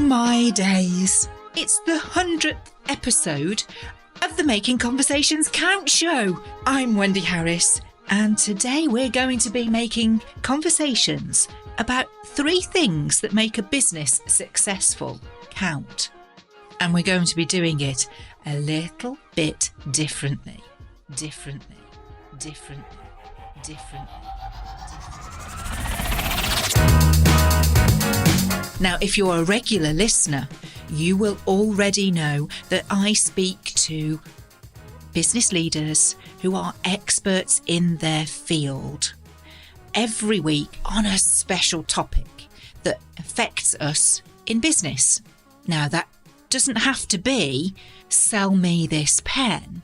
my days. It's the 100th episode of the Making Conversations Count show. I'm Wendy Harris, and today we're going to be making conversations about 3 things that make a business successful count. And we're going to be doing it a little bit differently. Now, if you're a regular listener, you will already know that I speak to business leaders who are experts in their field every week on a special topic that affects us in business. Now, that doesn't have to be sell me this pen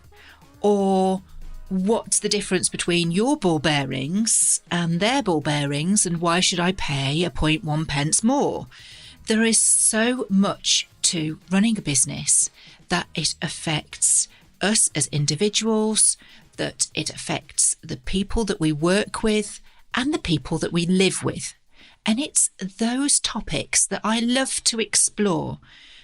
or what's the difference between your ball bearings and their ball bearings and why should I pay a 0.1 pence more? There is so much to running a business that it affects us as individuals, that it affects the people that we work with and the people that we live with. And it's those topics that I love to explore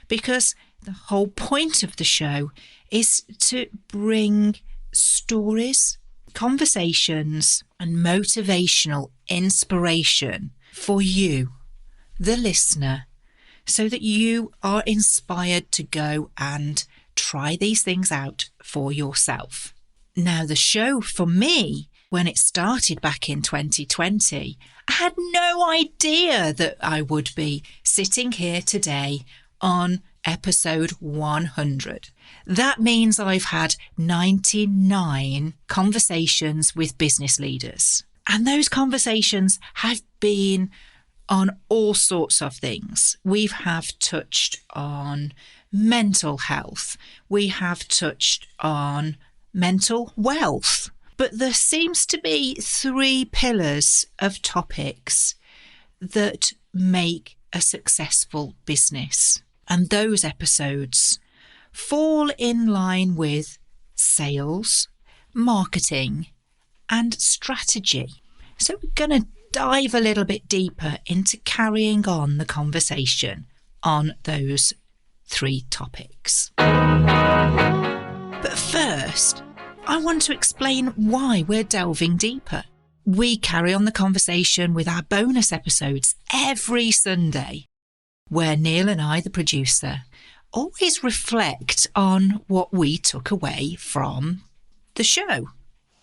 because the whole point of the show is to bring stories, conversations, and motivational inspiration for you, the listener, so that you are inspired to go and try these things out for yourself. Now, the show for me, when it started back in 2020, I had no idea that I would be sitting here today on episode 100. That means I've had 99 conversations with business leaders. And those conversations have been on all sorts of things. We have touched on mental health. We have touched on mental wealth. But there seems to be 3 pillars of topics that make a successful business. And those episodes fall in line with sales, marketing, and strategy. So we're going to dive a little bit deeper into carrying on the conversation on those 3 topics. But first, I want to explain why we're delving deeper. We carry on the conversation with our bonus episodes every Sunday, where Neil and I, the producer, always reflect on what we took away from the show.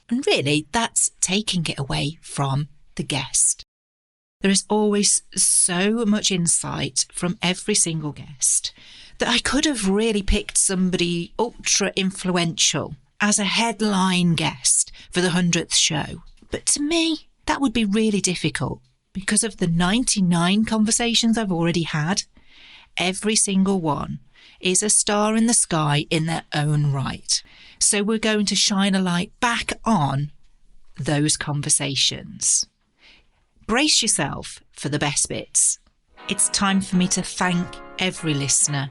And really, that's taking it away from the guest. There is always so much insight from every single guest that I could have really picked somebody ultra influential as a headline guest for the 100th show. But to me, that would be really difficult. Because of the 99 conversations I've already had, every single one is a star in the sky in their own right. So we're going to shine a light back on those conversations. Brace yourself for the best bits. It's time for me to thank every listener,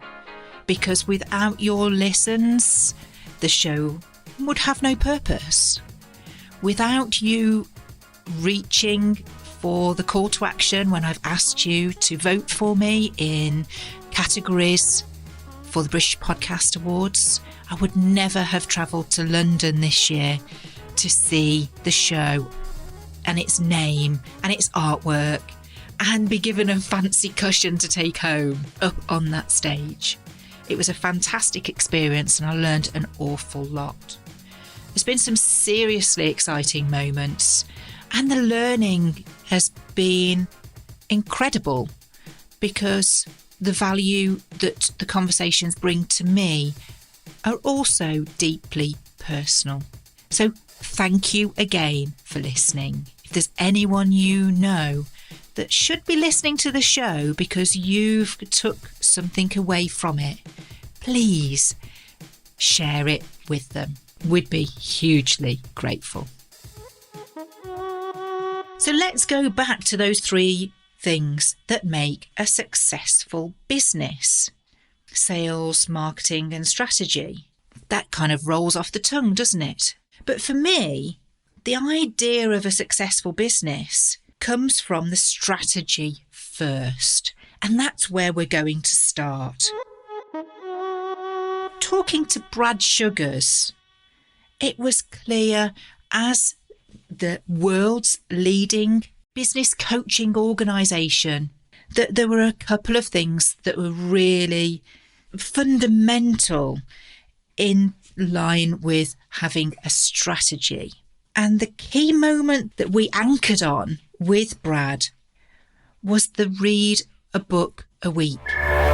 because without your listens, the show would have no purpose. Without you reaching for the call to action when I've asked you to vote for me in categories for the British Podcast Awards, I would never have travelled to London this year to see the show and its name and its artwork and be given a fancy cushion to take home up on that stage. It was a fantastic experience and I learned an awful lot. There's been some seriously exciting moments, and the learning has been incredible because the value that the conversations bring to me are also deeply personal. So thank you again for listening. If there's anyone you know that should be listening to the show because you've took something away from it, please share it with them. We'd be hugely grateful. So let's go back to those 3 things that make a successful business. Sales, marketing, and strategy. That kind of rolls off the tongue, doesn't it? But for me, the idea of a successful business comes from the strategy first. And that's where we're going to start. Talking to Brad Sugars, it was clear as the world's leading business coaching organisation that there were a couple of things that were really fundamental in line with having a strategy. And the key moment that we anchored on with Brad was the read a book a week.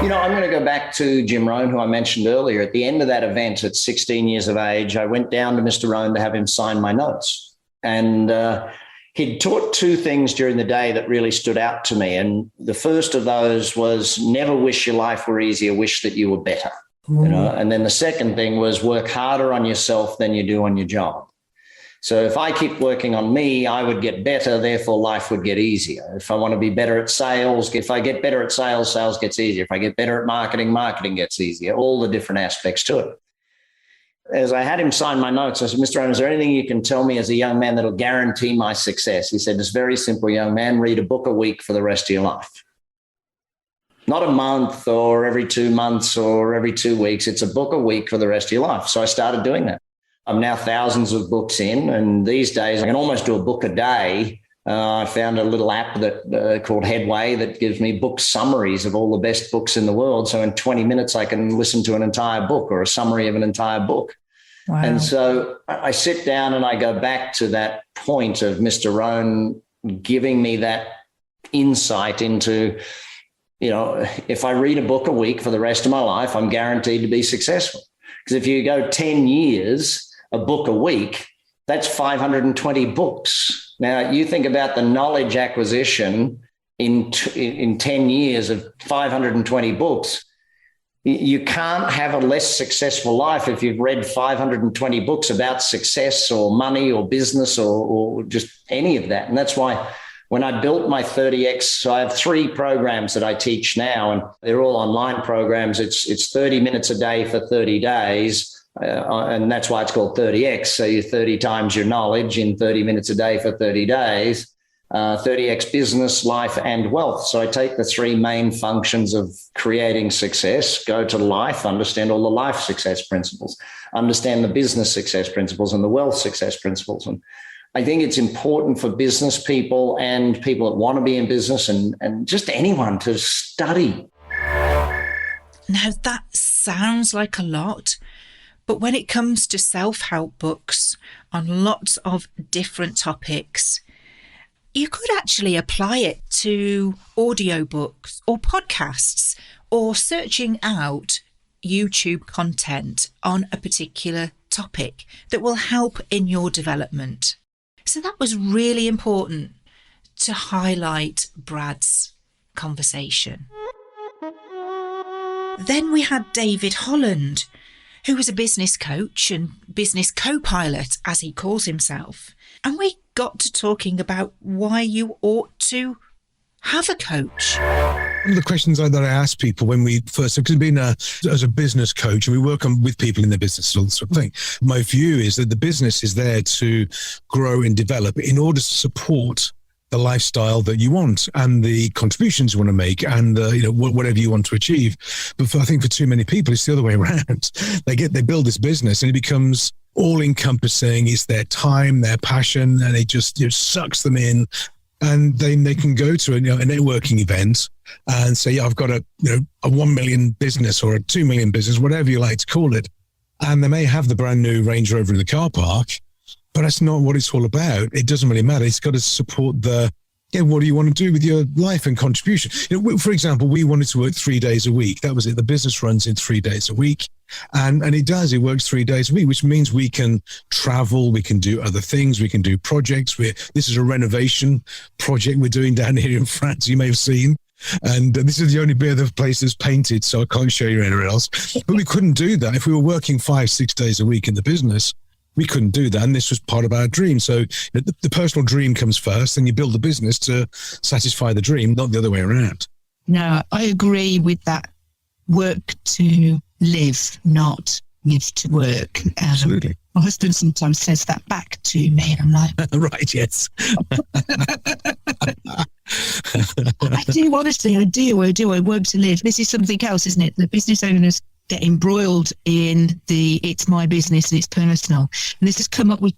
You know, I'm going to go back to Jim Rohn, who I mentioned earlier. At the end of that event at 16 years of age, I went down to Mr. Rohn to have him sign my notes. And he'd taught two things during the day that really stood out to me. And the first of those was never wish your life were easier, wish that you were better. You know, and then the second thing was work harder on yourself than you do on your job. So if I keep working on me, I would get better, therefore life would get easier. If I want to be better at sales, if I get better at sales, sales gets easier. If I get better at marketing, marketing gets easier, all the different aspects to it. As I had him sign my notes, I said, Mr. Rohn, is there anything you can tell me as a young man that'll guarantee my success? He said, it's very simple, young man, read a book a week for the rest of your life. Not a month or every 2 months or every 2 weeks. It's a book a week for the rest of your life. So I started doing that. I'm now thousands of books in, and these days I can almost do a book a day. I found a little app that called Headway that gives me book summaries of all the best books in the world. So in 20 minutes, I can listen to an entire book or a summary of an entire book. Wow. And so I sit down and I go back to that point of Mr. Rohn giving me that insight into, you know, if I read a book a week for the rest of my life, I'm guaranteed to be successful. Because if you go 10 years, a book a week, that's 520 books. Now, you think about the knowledge acquisition in 10 years of 520 books. You can't have a less successful life if you've read 520 books about success or money or business or just any of that. And that's why when I built my 30X, so I have 3 programs that I teach now, and they're all online programs. It's 30 minutes a day for 30 days. And that's why it's called 30X. So you 30 times your knowledge in 30 minutes a day for 30 days, 30X business, life, and wealth. So I take the 3 main functions of creating success, go to life, understand all the life success principles, understand the business success principles and the wealth success principles. And I think it's important for business people and people that want to be in business and just anyone to study. Now that sounds like a lot. But when it comes to self-help books on lots of different topics, you could actually apply it to audiobooks or podcasts or searching out YouTube content on a particular topic that will help in your development. So that was really important to highlight Brad's conversation. Then we had David Holland, who was a business coach and business co-pilot, as he calls himself. And we got to talking about why you ought to have a coach. One of the questions that I ask people when we first, because being as a business coach and we work with people in their business sort of thing, my view is that the business is there to grow and develop in order to support the lifestyle that you want and the contributions you want to make and whatever you want to achieve. But I think for too many people, it's the other way around. They build this business and it becomes all encompassing. It's their time, their passion, and it just sucks them in. And then they can go to a networking event and say, yeah, I've got a 1 million business or a 2 million business, whatever you like to call it. And they may have the brand new Range Rover in the car park, but that's not what it's all about. It doesn't really matter. It's got to support what do you want to do with your life and contribution? For example, we wanted to work 3 days a week. That was it. The business runs in 3 days a week. And it does. It works 3 days a week, which means we can travel, we can do other things, we can do projects. This is a renovation project we're doing down here in France, you may have seen. And this is the only bit of the place that's painted, so I can't show you anywhere else. But we couldn't do that. If we were working 5-6 days a week in the business, we couldn't do that. And this was part of our dream. So the personal dream comes first, and you build the business to satisfy the dream, not the other way around. No, I agree with that. Work to live, not live to work. Absolutely. My husband sometimes says that back to me, and I'm like, Right, yes. I do, honestly, I do. I work to live. This is something else, isn't it? The business owners get embroiled in it's my business and it's personal. And this has come up with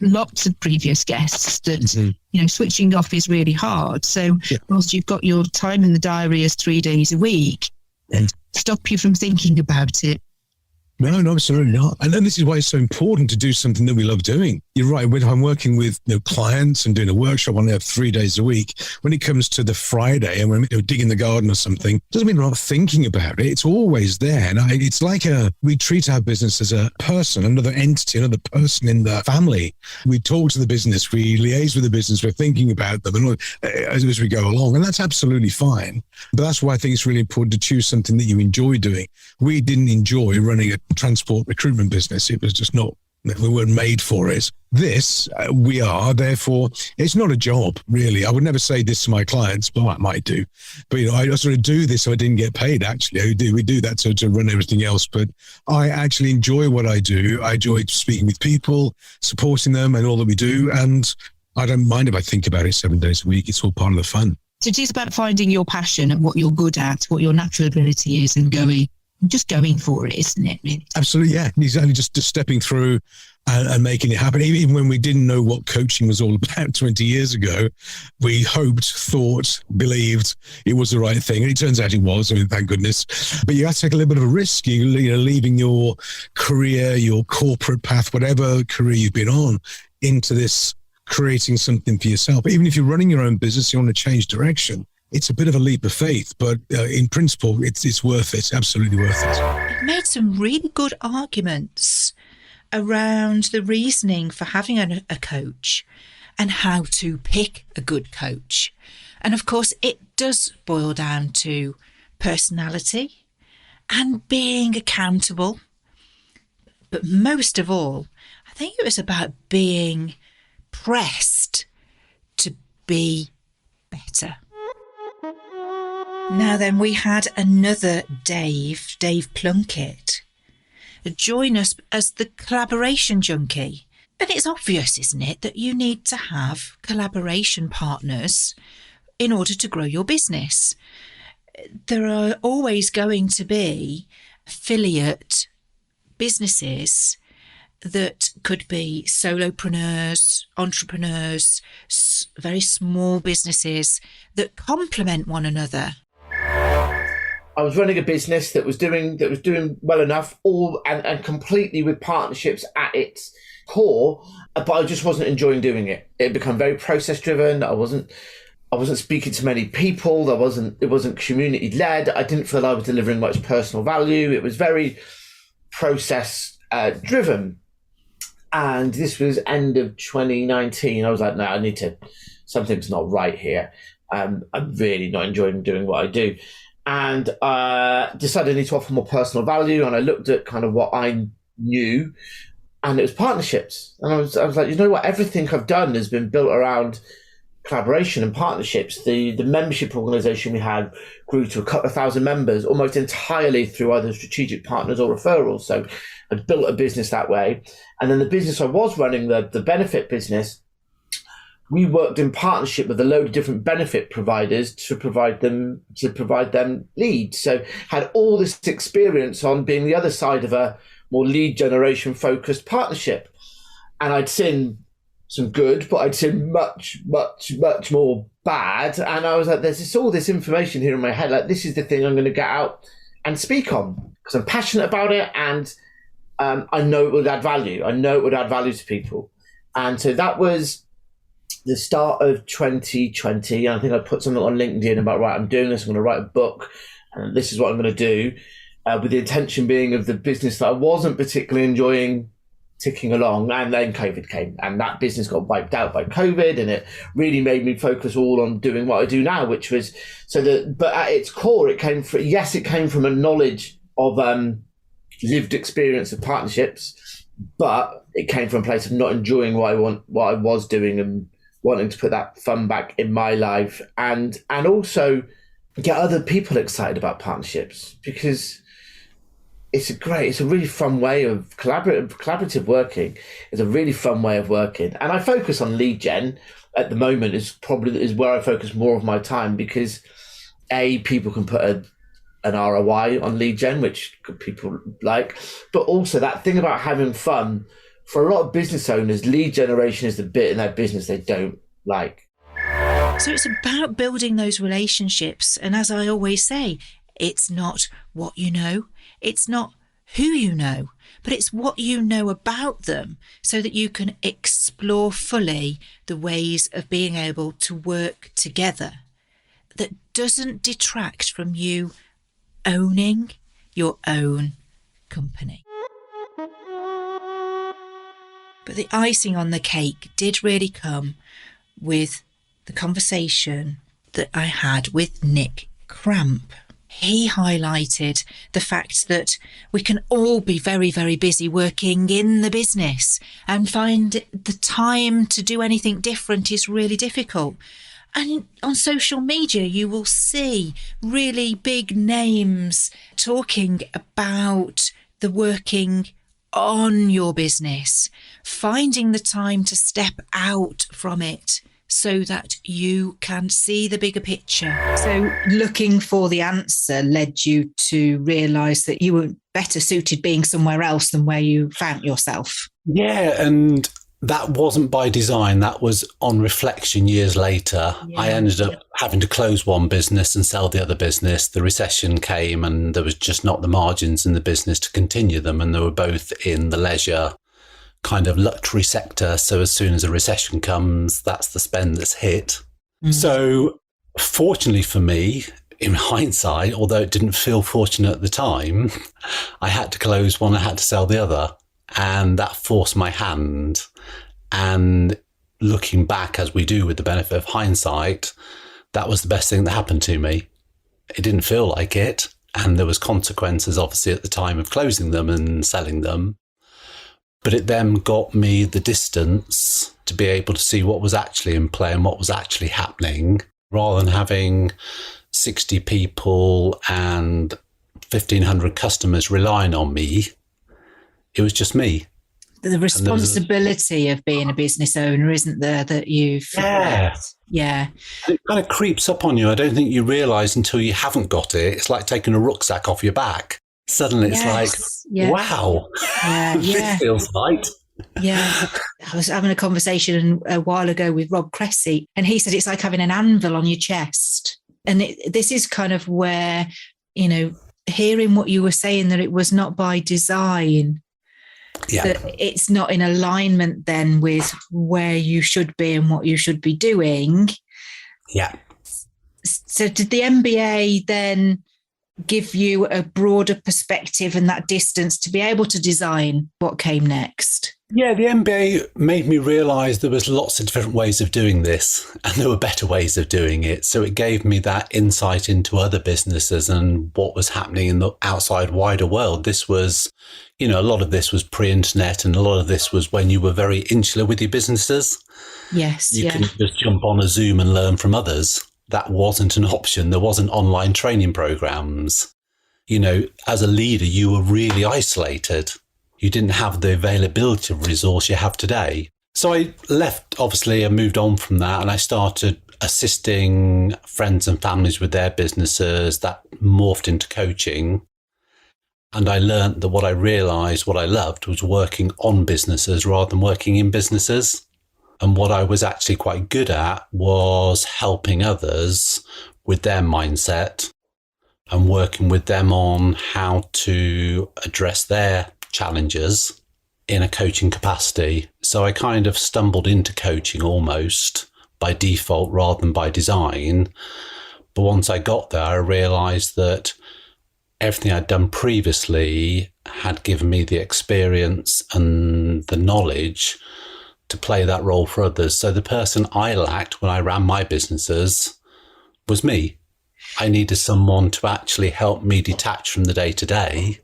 lots of previous guests that, switching off is really hard. So whilst you've got your time in the diary as 3 days a week, stop you from thinking about it. No, absolutely not. And then this is why it's so important to do something that we love doing. You're right. When I'm working with clients and doing a workshop on there 3 days a week, when it comes to the Friday and when we're digging the garden or something, doesn't mean we're not thinking about it. It's always there. And it's like we treat our business as a person, another entity, another person in the family. We talk to the business, we liaise with the business, we're thinking about them and as we go along. And that's absolutely fine. But that's why I think it's really important to choose something that you enjoy doing. We didn't enjoy running a transport recruitment business. It was just not, we weren't made for it. This, we are, therefore, it's not a job, really. I would never say this to my clients, but I might do. But, I sort of do this so I didn't get paid, actually. We do that to run everything else. But I actually enjoy what I do. I enjoy speaking with people, supporting them and all that we do. And I don't mind if I think about it 7 days a week. It's all part of the fun. So it is about finding your passion and what you're good at, what your natural ability is, and going for it, isn't it? Really? Absolutely, yeah. Exactly, just stepping through and making it happen. Even when we didn't know what coaching was all about 20 years ago, we hoped, thought, believed it was the right thing. And it turns out it was, thank goodness. But you have to take a little bit of a risk, leaving your career, your corporate path, whatever career you've been on, into this creating something for yourself. Even if you're running your own business, you want to change direction. It's a bit of a leap of faith, but in principle, it's worth it. Absolutely worth it. It made some really good arguments around the reasoning for having a coach and how to pick a good coach. And of course, it does boil down to personality and being accountable. But most of all, I think it was about being pressed to be better. Now then, we had another Dave Plunkett, join us as the collaboration junkie. And it's obvious, isn't it, that you need to have collaboration partners in order to grow your business. There are always going to be affiliate businesses that could be solopreneurs, entrepreneurs, very small businesses that complement one another. I was running a business that was doing well enough, and completely with partnerships at its core, but I just wasn't enjoying doing it. It had become very process driven. I wasn't speaking to many people. It wasn't community led. I didn't feel I was delivering much personal value. It was very process driven. And this was end of 2019. I was like, no, something's not right here. I'm really not enjoying doing what I do. And decided I need to offer more personal value. And I looked at kind of what I knew, and it was partnerships. And I was like, you know what? Everything I've done has been built around collaboration and partnerships. The membership organization we had grew to a couple of thousand members almost entirely through either strategic partners or referrals. So I'd built a business that way. And then the business I was running, the benefit business, we worked in partnership with a load of different benefit providers to provide them leads. So had all this experience on being the other side of a more lead generation focused partnership. And I'd seen some good, but I'd seen much, much, much more bad. And I was like, there's all this information here in my head. Like, this is the thing I'm going to get out and speak on because I'm passionate about it. And I know it would add value. I know it would add value to people. And so that was the start of 2020. And I think I put something on LinkedIn about, right, I'm doing this. I'm going to write a book and this is what I'm going to do, with the intention being of the business that I wasn't particularly enjoying ticking along. And then COVID came and that business got wiped out by COVID, and it really made me focus all on doing what I do now, which was but at its core, it came from a knowledge of lived experience of partnerships, but it came from a place of not enjoying what I was doing and wanting to put that fun back in my life, and also get other people excited about partnerships, because it's a really fun way of collaborative working. It's a really fun way of working. And I focus on lead gen at the moment is where I focus more of my time, because people can put an ROI on lead gen, which people like, but also that thing about having fun. For a lot of business owners, lead generation is the bit in their business they don't like. So it's about building those relationships. And as I always say, it's not what you know, it's not who you know, but it's what you know about them, so that you can explore fully the ways of being able to work together that doesn't detract from you owning your own company. But the icing on the cake did really come with the conversation that I had with Nick Cramp. He highlighted the fact that we can all be very, very busy working in the business and find the time to do anything different is really difficult. And on social media, you will see really big names talking about the working on your business, finding the time to step out from it so that you can see the bigger picture. So looking for the answer led you to realise that you were better suited being somewhere else than where you found yourself. Yeah, and that wasn't by design. That was on reflection years later. Yeah. I ended up having to close one business and sell the other business. The recession came and there was just not the margins in the business to continue them. And they were both in the leisure kind of luxury sector. So as soon as a recession comes, that's the spend that's hit. Mm. So fortunately for me, in hindsight, although it didn't feel fortunate at the time, I had to close one, I had to sell the other. And that forced my hand. And looking back, as we do with the benefit of hindsight, that was the best thing that happened to me. It didn't feel like it. And there was consequences, obviously, at the time of closing them and selling them. But it then got me the distance to be able to see what was actually in play and what was actually happening, rather than having 60 people and 1,500 customers relying on me. It was just me. The responsibility of being a business owner, isn't there, that you forget? Yeah. It kind of creeps up on you. I don't think you realise until you haven't got it. It's like taking a rucksack off your back. Suddenly it's wow, this feels right. Yeah. I was having a conversation a while ago with Rob Cressy, and he said it's like having an anvil on your chest. And this is kind of where, hearing what you were saying, that it was not by design, that it's not in alignment then with where you should be and what you should be doing. Yeah. So did the MBA then give you a broader perspective and that distance to be able to design what came next? Yeah, the MBA made me realise there was lots of different ways of doing this, and there were better ways of doing it. So it gave me that insight into other businesses and what was happening in the outside wider world. This was, a lot of this was pre-internet, and a lot of this was when you were very insular with your businesses. Yes. You couldn't just jump on a Zoom and learn from others. That wasn't an option. There wasn't online training programs. As a leader, you were really isolated. You didn't have the availability of resource you have today. So I left, obviously, and moved on from that. And I started assisting friends and families with their businesses. That morphed into coaching. And I learned that what I loved was working on businesses rather than working in businesses. And what I was actually quite good at was helping others with their mindset and working with them on how to address their challenges in a coaching capacity. So I kind of stumbled into coaching almost by default rather than by design. But once I got there, I realized that everything I'd done previously had given me the experience and the knowledge to play that role for others. So the person I lacked when I ran my businesses was me. I needed someone to actually help me detach from the day-to-day.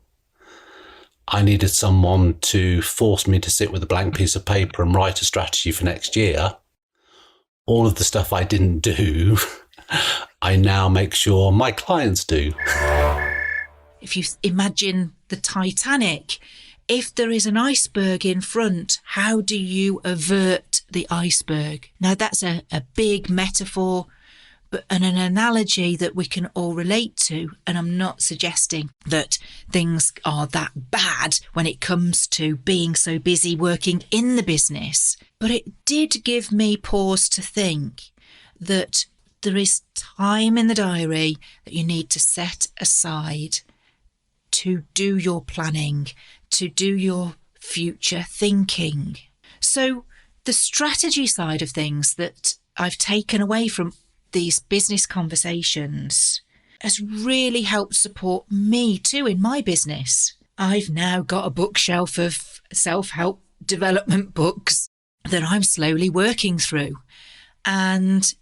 I needed someone to force me to sit with a blank piece of paper and write a strategy for next year. All of the stuff I didn't do, I now make sure my clients do. if you imagine the Titanic, if there is an iceberg in front, how do you avert the iceberg? Now, that's a big metaphor, and an analogy that we can all relate to. And I'm not suggesting that things are that bad when it comes to being so busy working in the business. But it did give me pause to think that there is time in the diary that you need to set aside to do your planning, to do your future thinking. So the strategy side of things that I've taken away from these business conversations has really helped support me too in my business. I've now got a bookshelf of self-help development books that I'm slowly working through. And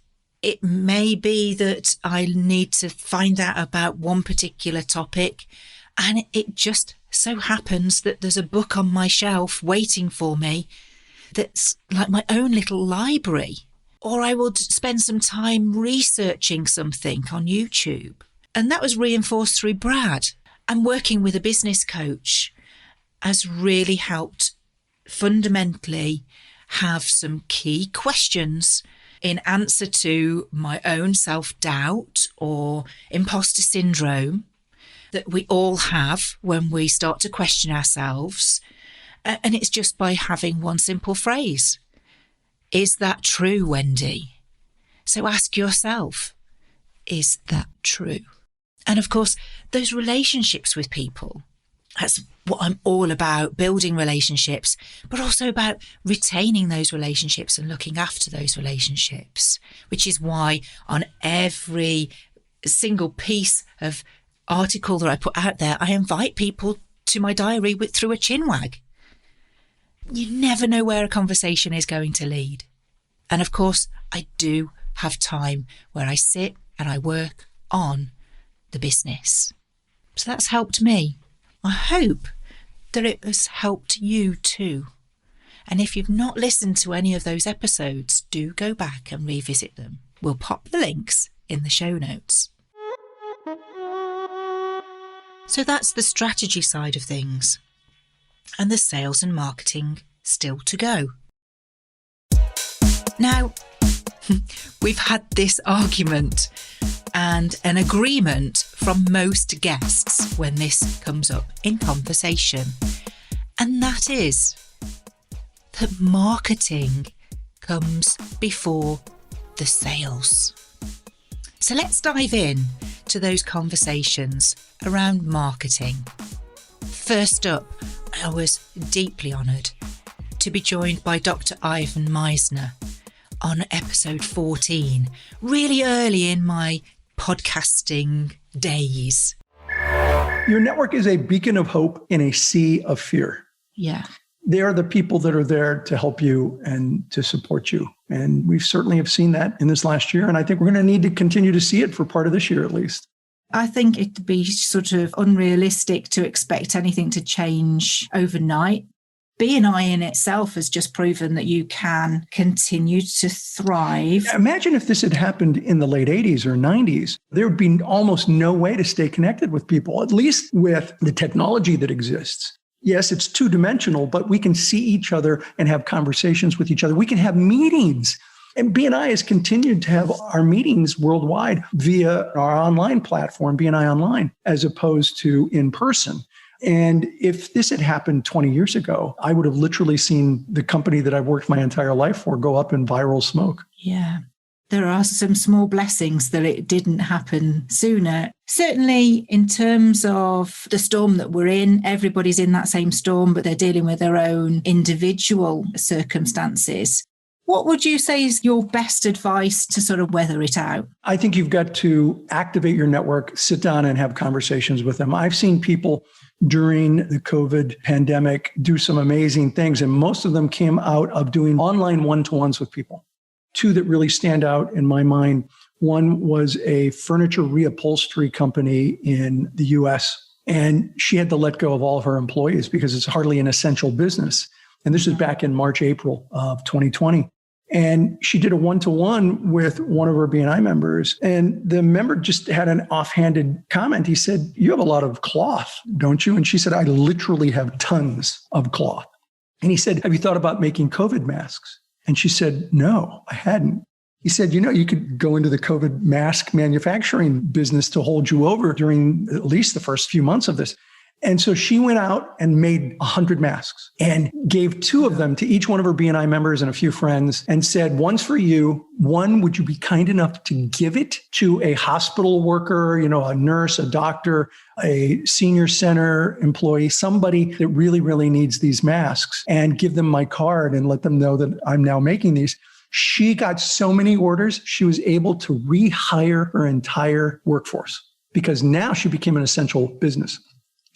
it may be that I need to find out about one particular topic, and it just so happens that there's a book on my shelf waiting for me that's like my own little library. Or I will spend some time researching something on YouTube. And that was reinforced through Brad. And working with a business coach has really helped fundamentally have some key questions in answer to my own self-doubt or imposter syndrome that we all have when we start to question ourselves. And it's just by having one simple phrase. Is that true, Wendy? So ask yourself, is that true? And of course, those relationships with people, that's what I'm all about, building relationships, but also about retaining those relationships and looking after those relationships, which is why on every single piece of article that I put out there, I invite people to my diary through a chinwag. You never know where a conversation is going to lead. And of course, I do have time where I sit and I work on the business. So that's helped me. I hope that it has helped you too. And if you've not listened to any of those episodes, do go back and revisit them. We'll pop the links in the show notes. So that's the strategy side of things. And the sales and marketing still to go. Now, we've had this argument and an agreement from most guests when this comes up in conversation. And that is that marketing comes before the sales. So let's dive in to those conversations around marketing. First up, I was deeply honoured to be joined by Dr. Ivan Meisner on episode 14, really early in my podcasting days. Your network is a beacon of hope in a sea of fear. Yeah. They are the people that are there to help you and to support you. And we certainly have seen that in this last year. And I think we're going to need to continue to see it for part of this year, at least. I think it'd be sort of unrealistic to expect anything to change overnight. B&I in itself has just proven that you can continue to thrive. Imagine if this had happened in the late 80s or 90s. There would be almost no way to stay connected with people, at least with the technology that exists. Yes, it's two-dimensional, but we can see each other and have conversations with each other. We can have meetings. And B&I has continued to have our meetings worldwide via our online platform, B&I Online, as opposed to in person. And if this had happened 20 years ago, I would have literally seen the company that I've worked my entire life for go up in viral smoke. Yeah. There are some small blessings that it didn't happen sooner. Certainly in terms of the storm that we're in, everybody's in that same storm, but they're dealing with their own individual circumstances. What would you say is your best advice to sort of weather it out? I think you've got to activate your network, sit down and have conversations with them. I've seen people during the COVID pandemic do some amazing things, and most of them came out of doing online one-to-ones with people. Two that really stand out in my mind. One was a furniture reupholstery company in the US, and she had to let go of all of her employees because it's hardly an essential business. And this is back in March, April of 2020. And she did a one-to-one with one of her BNI members. And the member just had an offhanded comment. He said, "You have a lot of cloth, don't you?" And she said, "I literally have tons of cloth." And he said, "Have you thought about making COVID masks?" And she said, "No, I hadn't." He said, "You could go into the COVID mask manufacturing business to hold you over during at least the first few months of this." And so she went out and made 100 masks and gave 2 of them to each one of her BNI members and a few friends and said, "One's for you. One, would you be kind enough to give it to a hospital worker, a nurse, a doctor, a senior center employee, somebody that really, really needs these masks, and give them my card and let them know that I'm now making these." She got so many orders, she was able to rehire her entire workforce because now she became an essential business.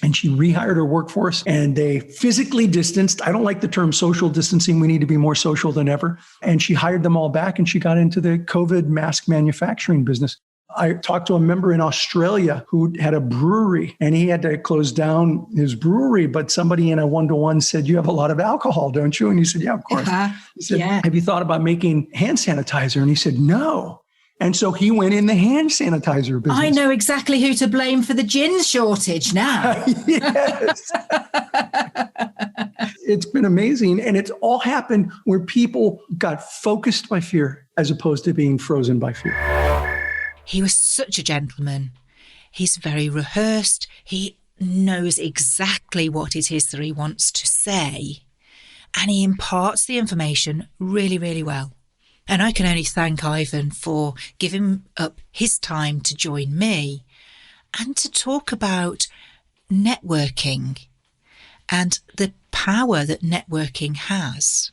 And she rehired her workforce and they physically distanced. I don't like the term social distancing. We need to be more social than ever. And she hired them all back and she got into the COVID mask manufacturing business. I talked to a member in Australia who had a brewery and he had to close down his brewery, but somebody in a one-to-one said, "You have a lot of alcohol, don't you?" And he said, "Yeah, of course." He said, "Have you thought about making hand sanitizer?" And he said, "No." And so he went in the hand sanitizer business. I know exactly who to blame for the gin shortage now. Yes. It's been amazing. And it's all happened where people got focused by fear as opposed to being frozen by fear. He was such a gentleman. He's very rehearsed. He knows exactly what it is that he wants to say. And he imparts the information really, really well. And I can only thank Ivan for giving up his time to join me and to talk about networking and the power that networking has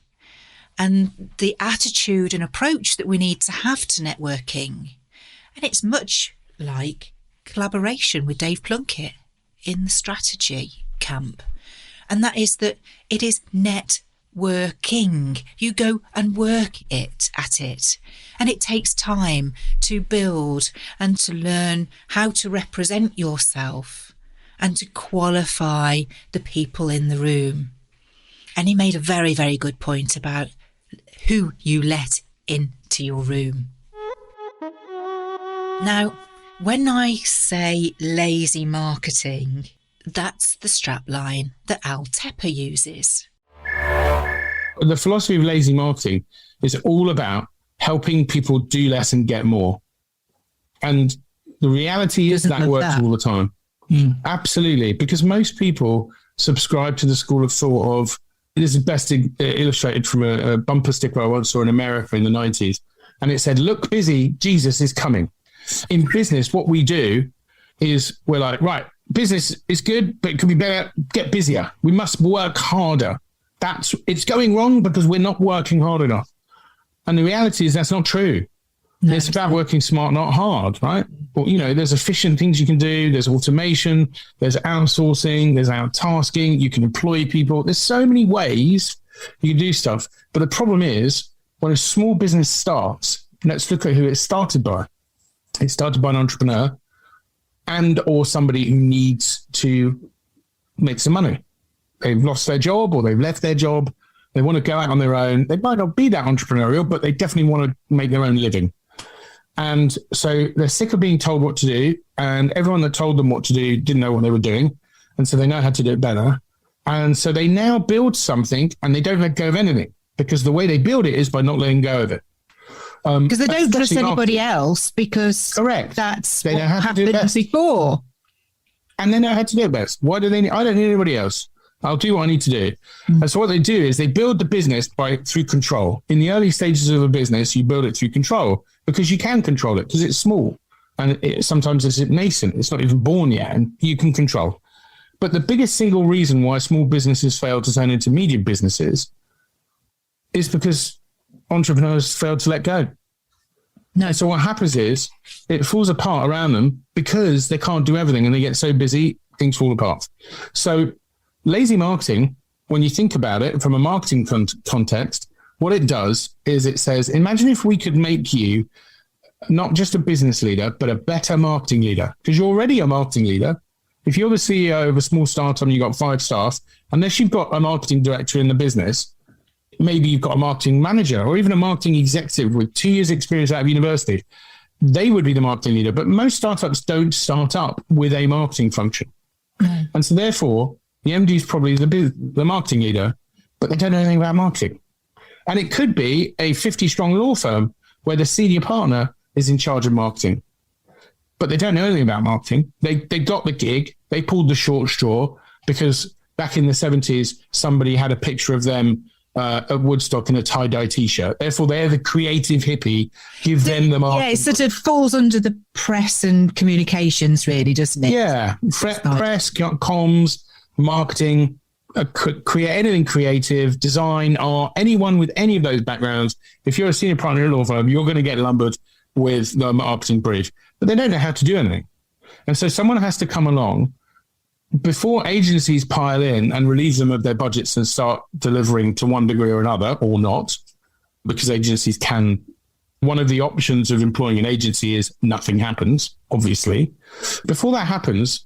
and the attitude and approach that we need to have to networking. And it's much like collaboration with Dave Plunkett in the strategy camp. And that is that it is networking. You go and work at it. And it takes time to build and to learn how to represent yourself and to qualify the people in the room. And he made a very, very good point about who you let into your room. Now, when I say lazy marketing, that's the strapline that Al Tepper uses. The philosophy of lazy marketing is all about helping people do less and get more. And the reality is that works all the time. Absolutely. Because most people subscribe to the school of thought of, this is best illustrated from a bumper sticker I once saw in America in the 90s. And it said, "Look busy, Jesus is coming." In business, what we do is we're like, right, business is good, but it could be better. Get busier. We must work harder. It's going wrong because we're not working hard enough. And the reality is that's not true. No, it's about working smart, not hard, right? Well, there's efficient things you can do. There's automation. There's outsourcing. There's out-tasking. You can employ people. There's so many ways you can do stuff. But the problem is when a small business starts, let's look at who it started by. It started by an entrepreneur and or somebody who needs to make some money. They've lost their job or they've left their job. They want to go out on their own. They might not be that entrepreneurial, but they definitely want to make their own living. And so they're sick of being told what to do. And everyone that told them what to do didn't know what they were doing. And so they know how to do it better. And so they now build something and they don't let go of anything because the way they build it is by not letting go of it. Because they don't trust anybody else because correct. That's they what know how to do it happened best. before. And they know how to do it best. Why do they? I don't need anybody else. I'll do what I need to do. And so what they do is they build the business through control. In the early stages of a business, you build it through control because you can control it because it's small. And sometimes it's nascent. It's not even born yet and you can control. But the biggest single reason why small businesses fail to turn into medium businesses is because entrepreneurs fail to let go. No. So what happens is it falls apart around them because they can't do everything and they get so busy, things fall apart. So lazy marketing, when you think about it from a marketing context, what it does is it says, imagine if we could make you not just a business leader, but a better marketing leader, because you're already a marketing leader. If you're the CEO of a small startup and you've got 5 staff, unless you've got a marketing director in the business, maybe you've got a marketing manager or even a marketing executive with 2 years experience out of university. They would be the marketing leader, but most startups don't start up with a marketing function. Mm. And so therefore, the MD is probably the marketing leader, but they don't know anything about marketing. And it could be a 50-strong law firm where the senior partner is in charge of marketing, but they don't know anything about marketing. They got the gig. They pulled the short straw because back in the 70s, somebody had a picture of them at Woodstock in a tie-dye T-shirt. Therefore, they're the creative hippie. Give them the marketing. Yeah, it sort of falls under the press and communications, really, doesn't it? Yeah, press, comms, marketing, create anything creative, design, art, anyone with any of those backgrounds. If you're a senior partner in a law firm, you're going to get lumbered with the marketing brief, but they don't know how to do anything. And so someone has to come along before agencies pile in and relieve them of their budgets and start delivering to one degree or another, or not, because agencies can. One of the options of employing an agency is nothing happens, obviously. Before that happens,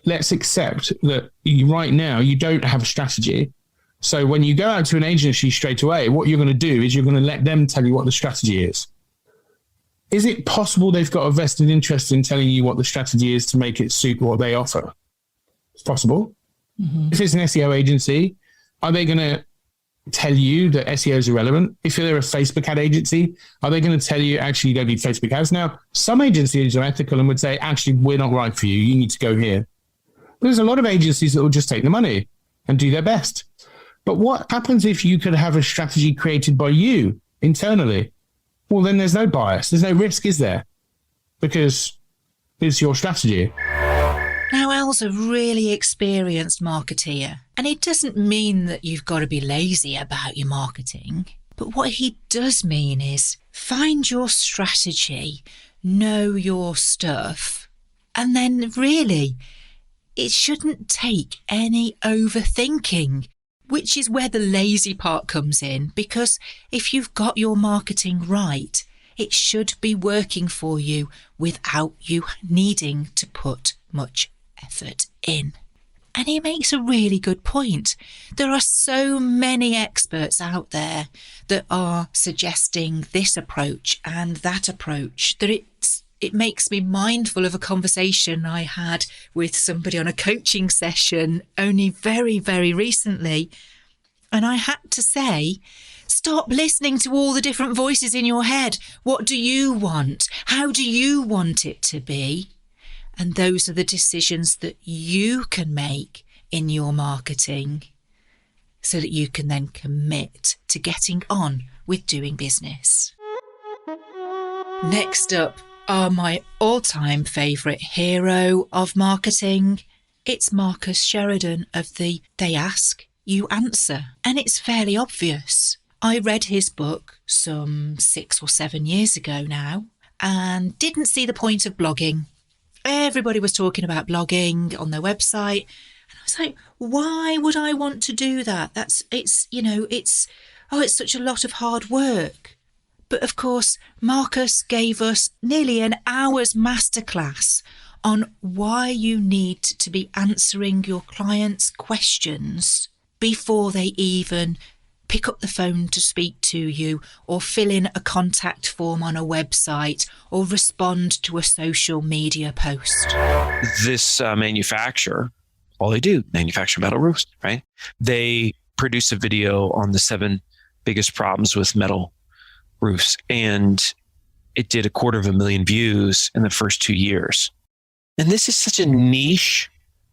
let's accept that right now you don't have a strategy. So when you go out to an agency straight away, what you're going to do is you're going to let them tell you what the strategy is. Is it possible they've got a vested interest in telling you what the strategy is to make it suit what they offer? It's possible. Mm-hmm. If it's an SEO agency, are they going to tell you that SEO is irrelevant? If they're a Facebook ad agency, are they going to tell you, actually, you don't need Facebook ads? Now, some agencies are ethical and would say, actually, we're not right for you. You need to go here. There's a lot of agencies that will just take the money and do their best. But what happens if you could have a strategy created by you internally? Well, then there's no bias. There's no risk, is there? Because it's your strategy. Now, Al's a really experienced marketeer, and it doesn't mean that you've got to be lazy about your marketing. But what he does mean is find your strategy, know your stuff, and then really, it shouldn't take any overthinking, which is where the lazy part comes in, because if you've got your marketing right, it should be working for you without you needing to put much effort in. And he makes a really good point. There are so many experts out there that are suggesting this approach and that approach that it makes me mindful of a conversation I had with somebody on a coaching session only very, very recently. And I had to say, stop listening to all the different voices in your head. What do you want? How do you want it to be? And those are the decisions that you can make in your marketing so that you can then commit to getting on with doing business. Next up are my all-time favourite hero of marketing. It's Marcus Sheridan of the They Ask, You Answer. And it's fairly obvious. I read his book some 6 or 7 years ago now and didn't see the point of blogging. Everybody was talking about blogging on their website. And I was like, why would I want to do that? It's such a lot of hard work. But of course, Marcus gave us nearly an hour's masterclass on why you need to be answering your clients' questions before they even pick up the phone to speak to you or fill in a contact form on a website or respond to a social media post. This manufacturer, all they do, manufacture metal roofs, right? They produce a video on the 7 biggest problems with metal roofs, and it did 250,000 views in the first 2 years. And this is such a niche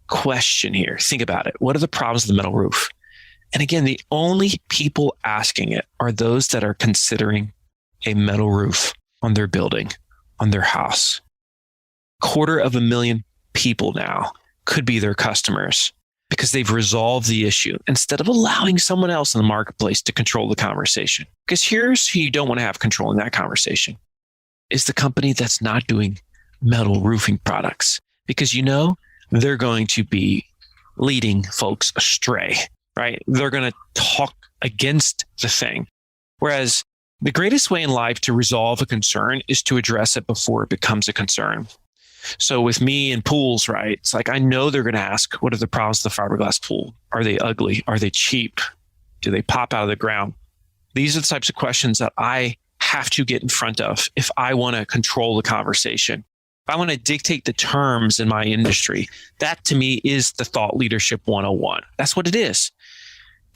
question here. Think about it. What are the problems of the metal roof? And again, the only people asking it are those that are considering a metal roof on their building, on their house. 250,000 people now could be their customers because they've resolved the issue instead of allowing someone else in the marketplace to control the conversation. Because here's who you don't want to have control in that conversation is the company that's not doing metal roofing products, because they're going to be leading folks astray. Right? They're going to talk against the thing. Whereas the greatest way in life to resolve a concern is to address it before it becomes a concern. So with me and pools, right? It's like, I know they're going to ask, what are the problems of the fiberglass pool? Are they ugly? Are they cheap? Do they pop out of the ground? These are the types of questions that I have to get in front of if I want to control the conversation. If I want to dictate the terms in my industry, that to me is the thought leadership 101. That's what it is.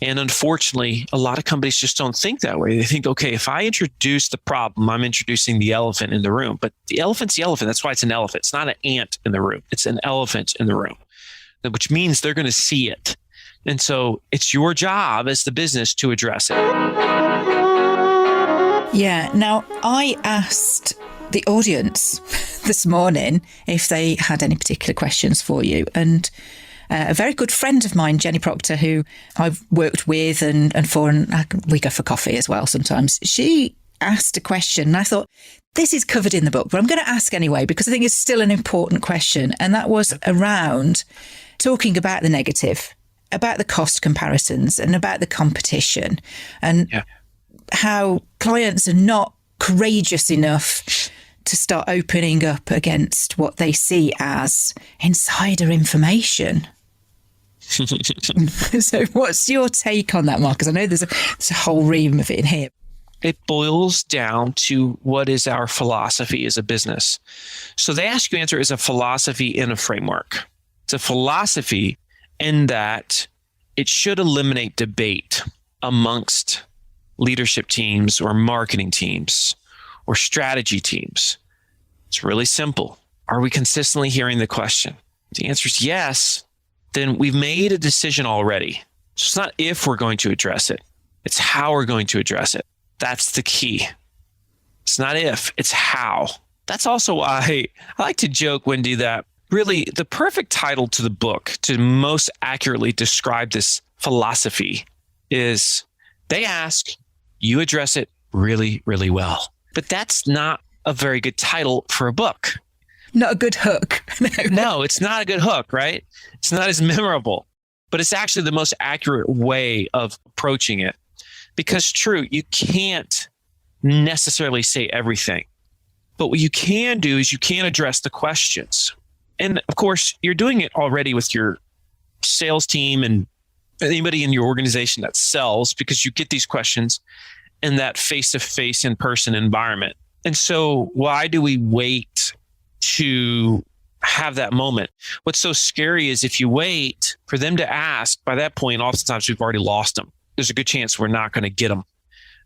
And unfortunately, a lot of companies just don't think that way. They think, okay, if I introduce the problem, I'm introducing the elephant in the room. But the elephant's the elephant. That's why it's an elephant. It's not an ant in the room. It's an elephant in the room, which means they're going to see it. And so it's your job as the business to address it. Yeah. Now, I asked the audience this morning if they had any particular questions for you. And a very good friend of mine, Jenny Proctor, who I've worked with and for, and we go for coffee as well sometimes, she asked a question. And I thought, this is covered in the book, but I'm going to ask anyway, because I think it's still an important question. And that was around talking about the negative, about the cost comparisons and about the competition, and how clients are not courageous enough to start opening up against what they see as insider information. So what's your take on that, Marcus? I know there's a whole ream of it in here. It boils down to what is our philosophy as a business. So the Ask You Answer is a philosophy and a framework. It's a philosophy in that it should eliminate debate amongst leadership teams or marketing teams or strategy teams. It's really simple. Are we consistently hearing the question? If the answer is yes, then we've made a decision already. So it's not if we're going to address it, it's how we're going to address it. That's the key. It's not if, it's how. That's also why I like to joke, Wendy, that really the perfect title to the book to most accurately describe this philosophy is they ask, you address it really, really well. But that's not a very good title for a book. Not a good hook. No, it's not a good hook, right? It's not as memorable, but it's actually the most accurate way of approaching it. Because true, you can't necessarily say everything, but what you can do is you can address the questions. And of course, you're doing it already with your sales team and anybody in your organization that sells, because you get these questions in that face-to-face in-person environment. And so why do we wait to have that moment? What's so scary is if you wait for them to ask, by that point, oftentimes we've already lost them. There's a good chance we're not going to get them.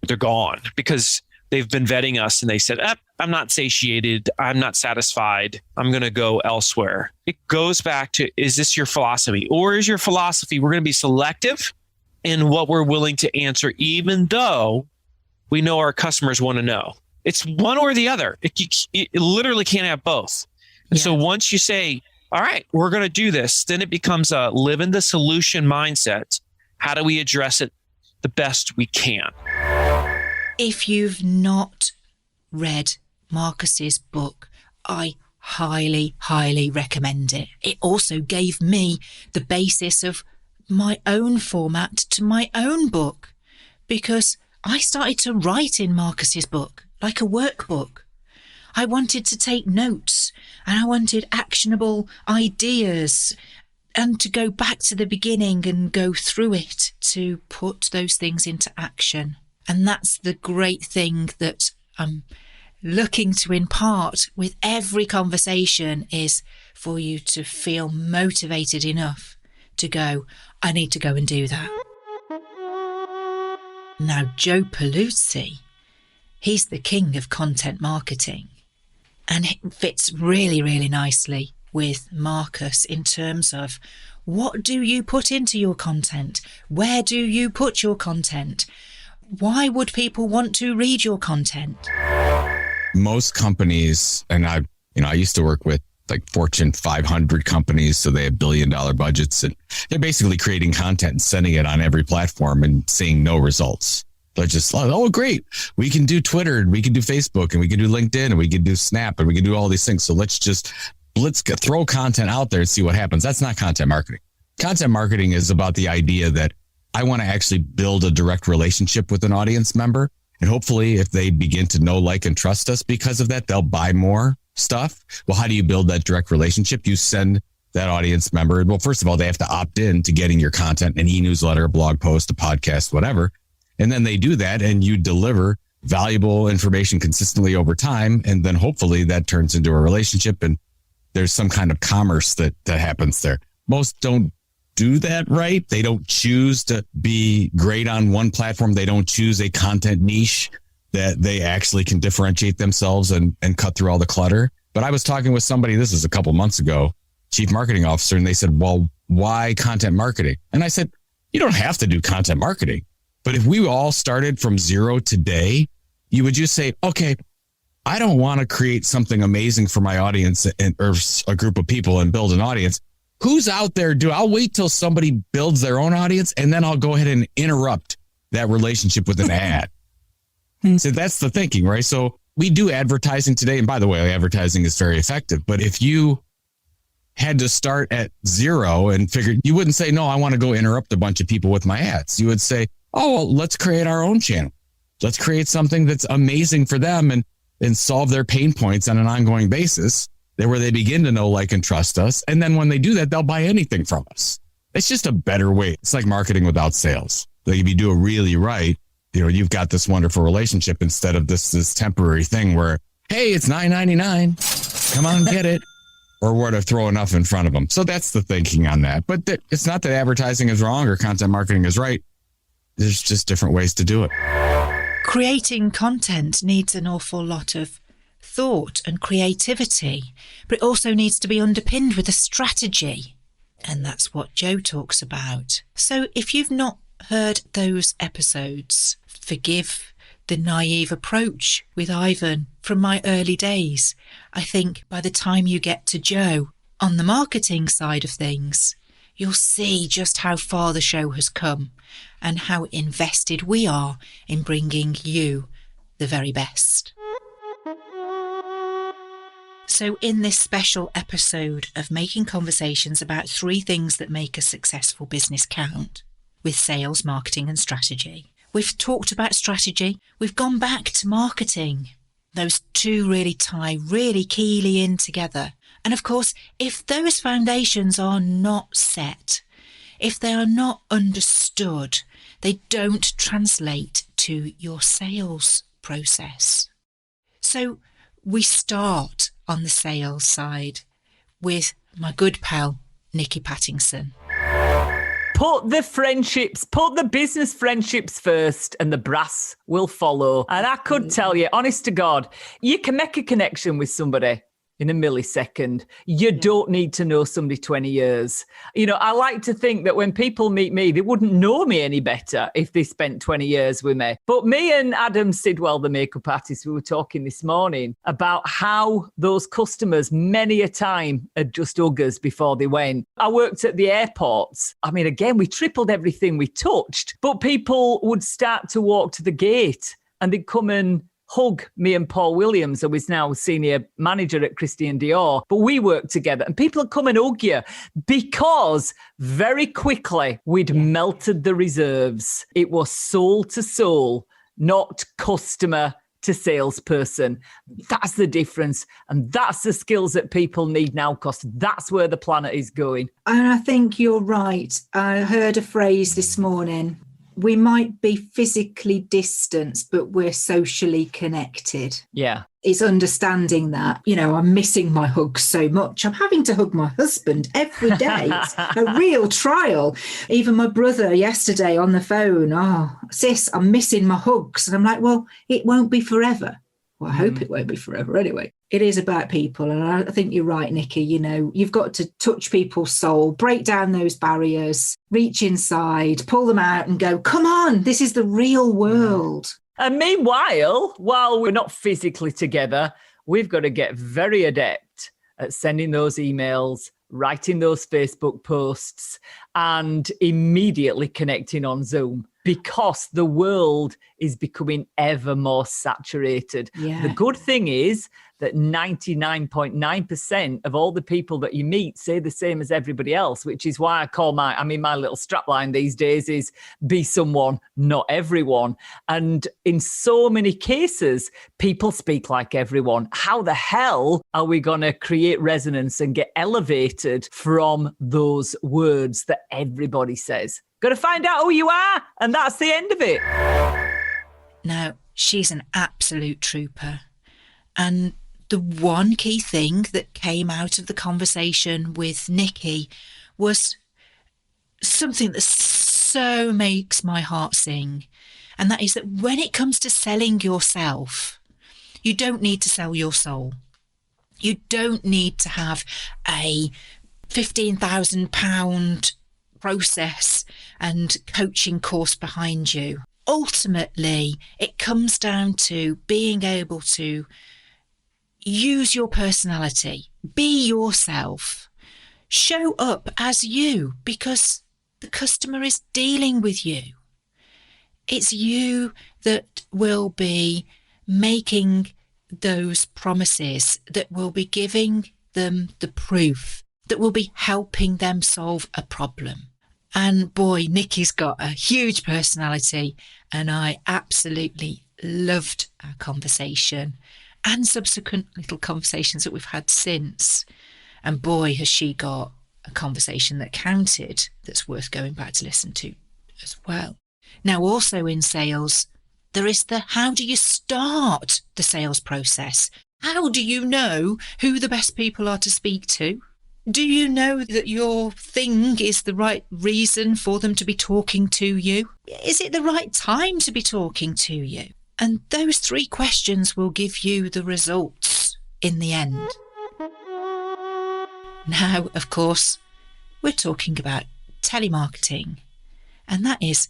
They're gone because they've been vetting us and they said, I'm not satiated. I'm not satisfied. I'm going to go elsewhere. It goes back to, is this your philosophy? Or is your philosophy, we're going to be selective in what we're willing to answer, even though we know our customers want to know? It's one or the other. It literally can't have both. And so once you say, all right, we're going to do this, then it becomes a live in the solution mindset. How do we address it the best we can? If you've not read Marcus's book, I highly, highly recommend it. It also gave me the basis of my own format to my own book, because I started to write in Marcus's book like a workbook. I wanted to take notes and I wanted actionable ideas and to go back to the beginning and go through it to put those things into action. And that's the great thing that I'm looking to impart with every conversation, is for you to feel motivated enough to go, I need to go and do that. Now, Joe Paluzzi, he's the king of content marketing, and it fits really, really nicely with Marcus in terms of what do you put into your content? Where do you put your content? Why would people want to read your content? Most companies, and I used to work with like Fortune 500 companies, so they have $1 billion budgets, and they're basically creating content and sending it on every platform and seeing no results. They're just like, oh, great, we can do Twitter and we can do Facebook and we can do LinkedIn and we can do Snap and we can do all these things. So let's throw content out there and see what happens. That's not content marketing. Content marketing is about the idea that I want to actually build a direct relationship with an audience member. And hopefully if they begin to know, like, and trust us because of that, they'll buy more stuff. Well, how do you build that direct relationship? You send that audience member. Well, first of all, they have to opt in to getting your content, an e-newsletter, a blog post, a podcast, whatever. And then they do that and you deliver valuable information consistently over time. And then hopefully that turns into a relationship and there's some kind of commerce that happens there. Most don't do that right. They don't choose to be great on one platform. They don't choose a content niche that they actually can differentiate themselves and cut through all the clutter. But I was talking with somebody, this was a couple months ago, chief marketing officer, and they said, well, why content marketing? And I said, you don't have to do content marketing. But if we all started from zero today, you would just say, okay, I don't want to create something amazing for my audience or a group of people and build an audience. Who's out there? I'll wait till somebody builds their own audience and then I'll go ahead and interrupt that relationship with an ad. So that's the thinking, right? So we do advertising today. And by the way, advertising is very effective. But if you had to start at zero and figured, you wouldn't say, no, I want to go interrupt a bunch of people with my ads. You would say, oh, well, let's create our own channel. Let's create something that's amazing for them and solve their pain points on an ongoing basis. Where they begin to know, like, and trust us. And then when they do that, they'll buy anything from us. It's just a better way. It's like marketing without sales. Like if you do it really right, you've got this wonderful relationship instead of this temporary thing where, hey, it's $9.99. Come on, get it. Or where to throw enough in front of them. So that's the thinking on that. But it's not that advertising is wrong or content marketing is right. There's just different ways to do it. Creating content needs an awful lot of thought and creativity, but it also needs to be underpinned with a strategy. And that's what Joe talks about. So if you've not heard those episodes, forgive the naive approach with Ivan from my early days. I think by the time you get to Joe on the marketing side of things, you'll see just how far the show has come and how invested we are in bringing you the very best. So in this special episode of Making Conversations about 3 things that make a successful business count with sales, marketing and strategy, we've talked about strategy. We've gone back to marketing. Those 2 really tie really keyly in together. And of course, if those foundations are not set, if they are not understood, they don't translate to your sales process. So we start on the sales side with my good pal, Nikki Pattingson. Put the business friendships first and the brass will follow. And I could tell you, honest to God, you can make a connection with somebody in a millisecond. You don't need to know somebody 20 years. I like to think that when people meet me, they wouldn't know me any better if they spent 20 years with me. But me and Adam Sidwell, the makeup artist, we were talking this morning about how those customers many a time had just huggers before they went. I worked at the airports. I mean, again, we tripled everything we touched, but people would start to walk to the gate and they'd come and hug me and Paul Williams, who is now senior manager at Christian Dior. But we worked together and people would come and hug you because very quickly we'd melted the reserves. It was soul to soul, not customer to salesperson. That's the difference. And that's the skills that people need now, because that's where the planet is going. And I think you're right. I heard a phrase this morning. We might be physically distant, but we're socially connected. Yeah. It's understanding that, I'm missing my hugs so much. I'm having to hug my husband every day. It's a real trial. Even my brother yesterday on the phone, sis, I'm missing my hugs. And I'm like, well, it won't be forever. Well, I hope it won't be forever anyway. It is about people. And I think you're right, Nikki. You've got to touch people's soul, break down those barriers, reach inside, pull them out and go, come on, this is the real world. And meanwhile, while we're not physically together, we've got to get very adept at sending those emails, writing those Facebook posts, and immediately connecting on Zoom, because the world is becoming ever more saturated. Yeah. The good thing is that 99.9% of all the people that you meet say the same as everybody else, which is why I call my little strapline these days is be someone, not everyone. And in so many cases, people speak like everyone. How the hell are we going to create resonance and get elevated from those words that everybody says? Got to find out who you are, and that's the end of it. Now, she's an absolute trooper. And the one key thing that came out of the conversation with Nikki was something that so makes my heart sing. And that is that when it comes to selling yourself, you don't need to sell your soul. You don't need to have a £15,000 process and coaching course behind you. Ultimately, it comes down to being able to use your personality, be yourself, show up as you, because the customer is dealing with you. It's you that will be making those promises, that will be giving them the proof, that will be helping them solve a problem. And boy, Nikki's got a huge personality, and I absolutely loved our conversation and subsequent little conversations that we've had since. And boy, has she got a conversation that counted, that's worth going back to listen to as well. Now, also in sales, there is the how do you start the sales process? How do you know who the best people are to speak to? Do you know that your thing is the right reason for them to be talking to you? Is it the right time to be talking to you? And those 3 questions will give you the results in the end. Now, of course, we're talking about telemarketing, and that is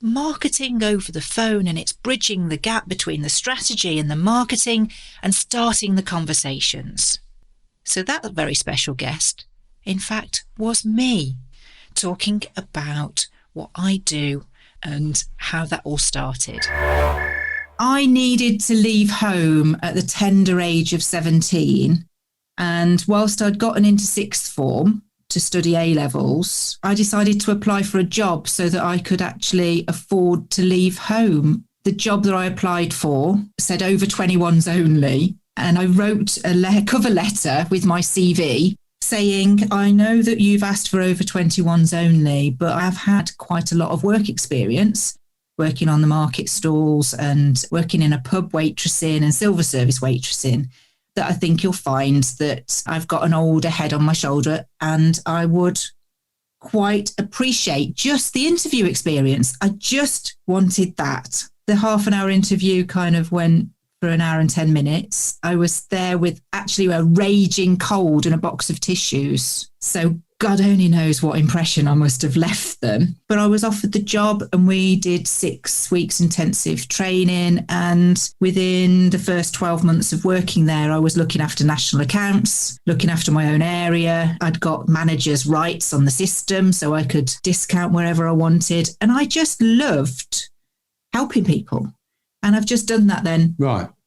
marketing over the phone, and it's bridging the gap between the strategy and the marketing and starting the conversations. So that very special guest, in fact, was me, talking about what I do and how that all started. I needed to leave home at the tender age of 17. And whilst I'd gotten into sixth form to study A-levels, I decided to apply for a job so that I could actually afford to leave home. The job that I applied for said over 21s only. And I wrote a cover letter with my CV saying, I know that you've asked for over 21s only, but I've had quite a lot of work experience working on the market stalls and working in a pub waitressing and silver service waitressing, that I think you'll find that I've got an older head on my shoulder and I would quite appreciate just the interview experience. I just wanted that. The half an hour interview kind of went for an hour and 10 minutes. I was there with actually a raging cold and a box of tissues. So God only knows what impression I must have left them. But I was offered the job and we did 6 weeks intensive training. And within the first 12 months of working there, I was looking after national accounts, looking after my own area. I'd got managers' rights on the system so I could discount wherever I wanted. And I just loved helping people. And I've just done that then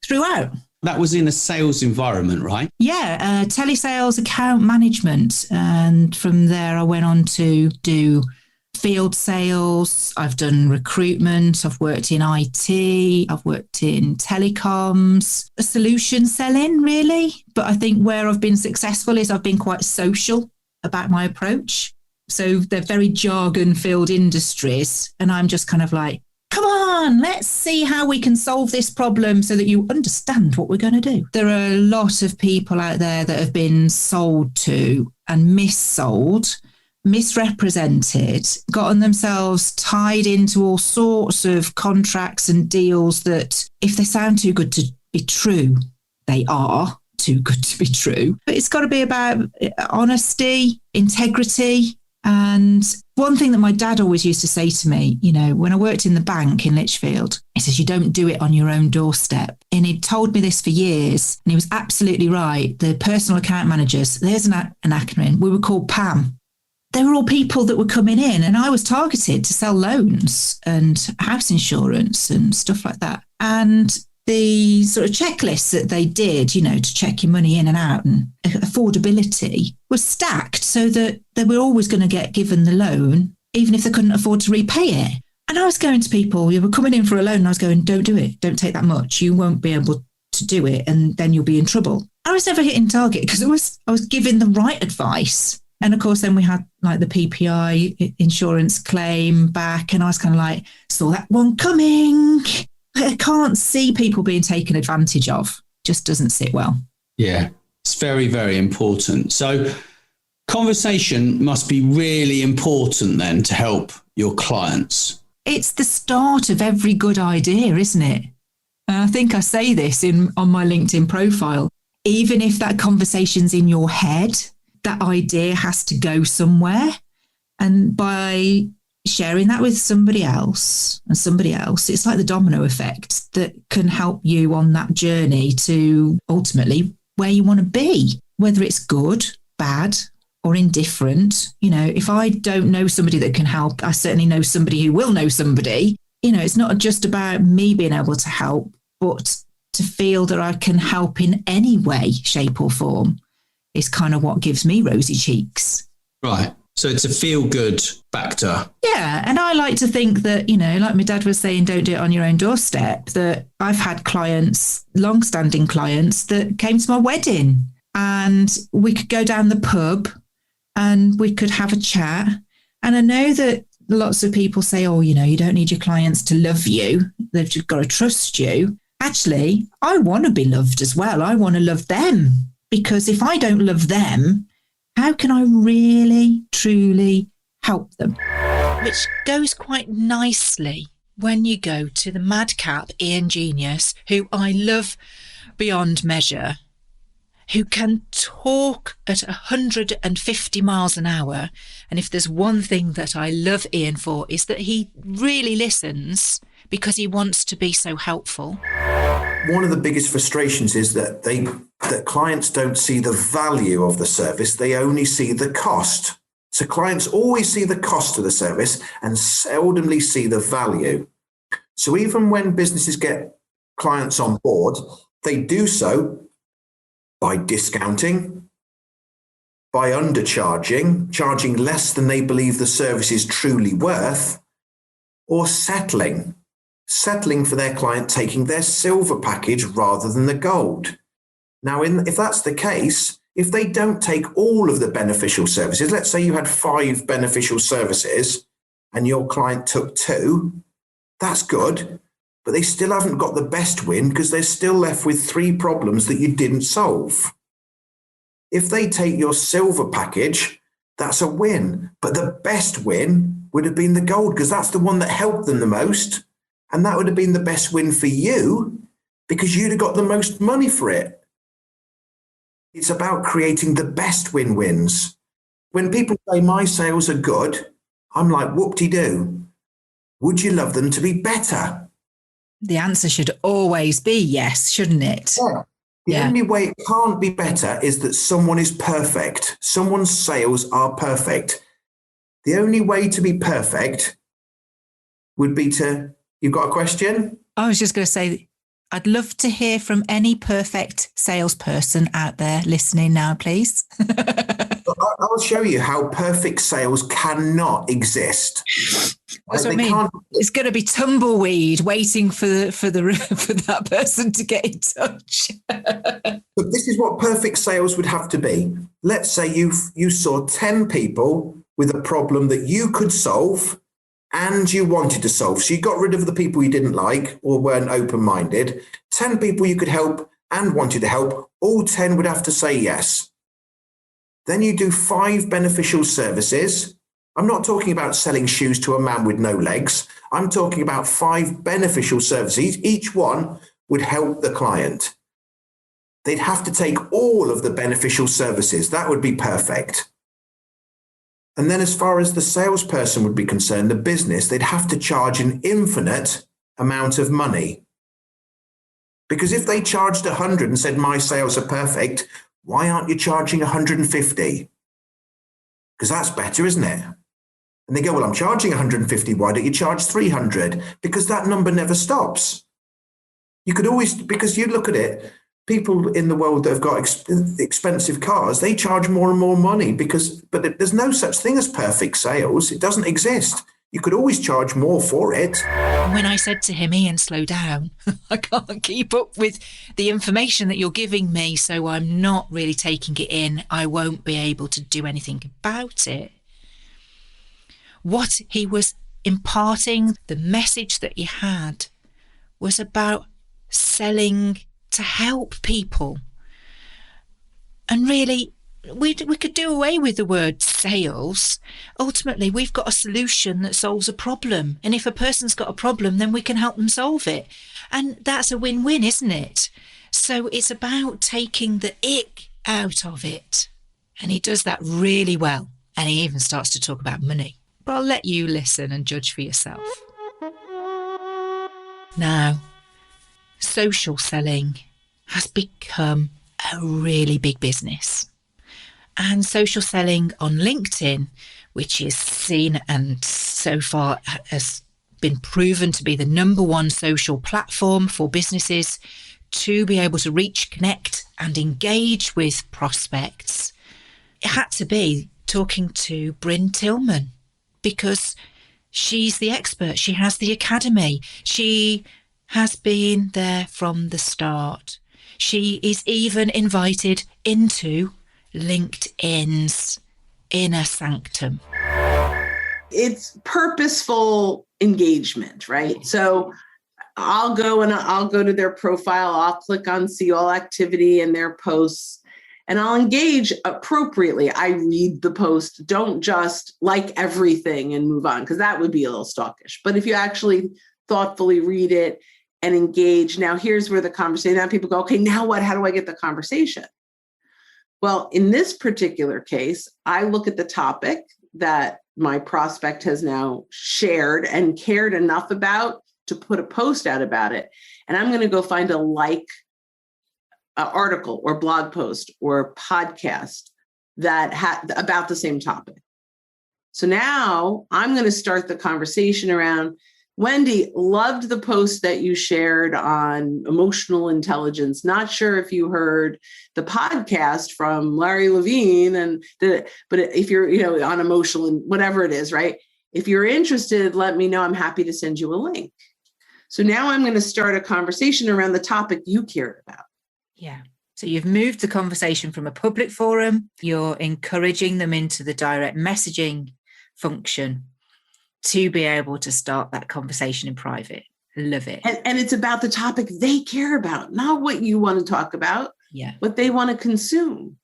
throughout. That was in a sales environment, right? Yeah, telesales, account management. And from there, I went on to do field sales. I've done recruitment. I've worked in IT. I've worked in telecoms, solution selling, really. But I think where I've been successful is I've been quite social about my approach. So they're very jargon-filled industries. And I'm just kind of like, come on, let's see how we can solve this problem so that you understand what we're going to do. There are a lot of people out there that have been sold to and missold, misrepresented, gotten themselves tied into all sorts of contracts and deals that if they sound too good to be true, they are too good to be true. But it's got to be about honesty, integrity. And one thing that my dad always used to say to me, you know, when I worked in the bank in Lichfield, he says, you don't do it on your own doorstep. And he'd told me this for years, and he was absolutely right. The personal account managers, there's an acronym, we were called PAM. They were all people that were coming in, and I was targeted to sell loans and house insurance and stuff like that. And the sort of checklists that they did, to check your money in and out and affordability was stacked so that they were always going to get given the loan, even if they couldn't afford to repay it. And I was going to people who were coming in for a loan and I was going, don't do it. Don't take that much. You won't be able to do it and then you'll be in trouble. I was never hitting target because I was giving the right advice. And of course, then we had like the PPI insurance claim back and I was kind of like, saw that one coming. I can't see people being taken advantage of. Just doesn't sit well. Yeah, it's very, very important. So conversation must be really important then to help your clients. It's the start of every good idea, isn't it? And I think I say this on my LinkedIn profile. Even if that conversation's in your head, that idea has to go somewhere. And by sharing that with somebody else, it's like the domino effect that can help you on that journey to ultimately where you want to be, whether it's good, bad, or indifferent. If I don't know somebody that can help, I certainly know somebody who will know somebody. It's not just about me being able to help, but to feel that I can help in any way, shape or form is kind of what gives me rosy cheeks. Right. So it's a feel-good factor. Yeah. And I like to think that, like my dad was saying, don't do it on your own doorstep, that I've had clients, long-standing clients that came to my wedding and we could go down the pub and we could have a chat. And I know that lots of people say, oh, you don't need your clients to love you. They've just got to trust you. Actually, I want to be loved as well. I want to love them, because if I don't love them, how can I really, truly help them? Which goes quite nicely when you go to the madcap Ian Genius, who I love beyond measure, who can talk at 150 miles an hour. And if there's one thing that I love Ian for, is that he really listens because he wants to be so helpful. One of the biggest frustrations is that clients don't see the value of the service. They only see the cost. So clients always see the cost of the service and seldomly see the value. So even when businesses get clients on board, they do so by discounting, by undercharging, charging less than they believe the service is truly worth, or settling for their client taking their silver package rather than the gold. Now, if that's the case, if they don't take all of the beneficial services, let's say you had 5 beneficial services and your client took 2, that's good, but they still haven't got the best win because they're still left with 3 problems that you didn't solve. If they take your silver package, that's a win, but the best win would have been the gold because that's the one that helped them the most. And that would have been the best win for you because you'd have got the most money for it. It's about creating the best win-wins. When people say my sales are good, I'm like, whoop-de-doo. Would you love them to be better? The answer should always be yes, shouldn't it? Yeah. The only way it can't be better is that someone is perfect. Someone's sales are perfect. The only way to be perfect would be to... You've got a question? I was just going to say, I'd love to hear from any perfect salesperson out there listening now, please. I'll show you how perfect sales cannot exist. That's what I mean. It's going to be tumbleweed waiting for that person to get in touch. But this is what perfect sales would have to be. Let's say you saw 10 people with a problem that you could solve and you wanted to solve. So you got rid of the people you didn't like or weren't open-minded. 10 people you could help and wanted to help. All 10 would have to say yes. Then you do 5 beneficial services. I'm not talking about selling shoes to a man with no legs. I'm talking about 5 beneficial services. Each one would help the client. They'd have to take all of the beneficial services. That would be perfect. And then as far as the salesperson would be concerned, the business, they'd have to charge an infinite amount of money. Because if they charged 100 and said, my sales are perfect, why aren't you charging 150? Because that's better, isn't it? And they go, well, I'm charging 150. Why don't you charge 300? Because that number never stops. You could always, because you look at it, people in the world that have got expensive cars, they charge more and more money but there's no such thing as perfect sales. It doesn't exist. You could always charge more for it. When I said to him, Ian, slow down, I can't keep up with the information that you're giving me, so I'm not really taking it in. I won't be able to do anything about it. What he was imparting, the message that he had, was about selling to help people. And really, we could do away with the word sales. Ultimately, we've got a solution that solves a problem. And if a person's got a problem, then we can help them solve it. And that's a win-win, isn't it? So it's about taking the ick out of it. And he does that really well. And he even starts to talk about money. But I'll let you listen and judge for yourself. Now, social selling has become a really big business. And social selling on LinkedIn, which is seen and so far has been proven to be the #1 social platform for businesses to be able to reach, connect and engage with prospects. It had to be talking to Bryn Tillman because she's the expert. She has the academy. She has been there from the start. She is even invited into LinkedIn's inner sanctum. It's purposeful engagement, right? So I'll go to their profile. I'll click on see all activity in their posts and I'll engage appropriately. I read the post. Don't just like everything and move on, because that would be a little stalkish. But if you actually thoughtfully read it and engage, now here's where the conversation, now people go, okay, now what? How do I get the conversation? Well, in this particular case, I look at the topic that my prospect has now shared and cared enough about to put a post out about it. And I'm going to go find a article or blog post or podcast that about the same topic. So now I'm going to start the conversation around, Wendy, loved the post that you shared on emotional intelligence. Not sure if you heard the podcast from Larry Levine, but if you're, on emotional and whatever it is, right? If you're interested, let me know. I'm happy to send you a link. So now I'm going to start a conversation around the topic you cared about. Yeah. So you've moved the conversation from a public forum. You're encouraging them into the direct messaging function to be able to start that conversation in private. Love it. And it's about the topic they care about, not what you want to talk about, what they want to consume.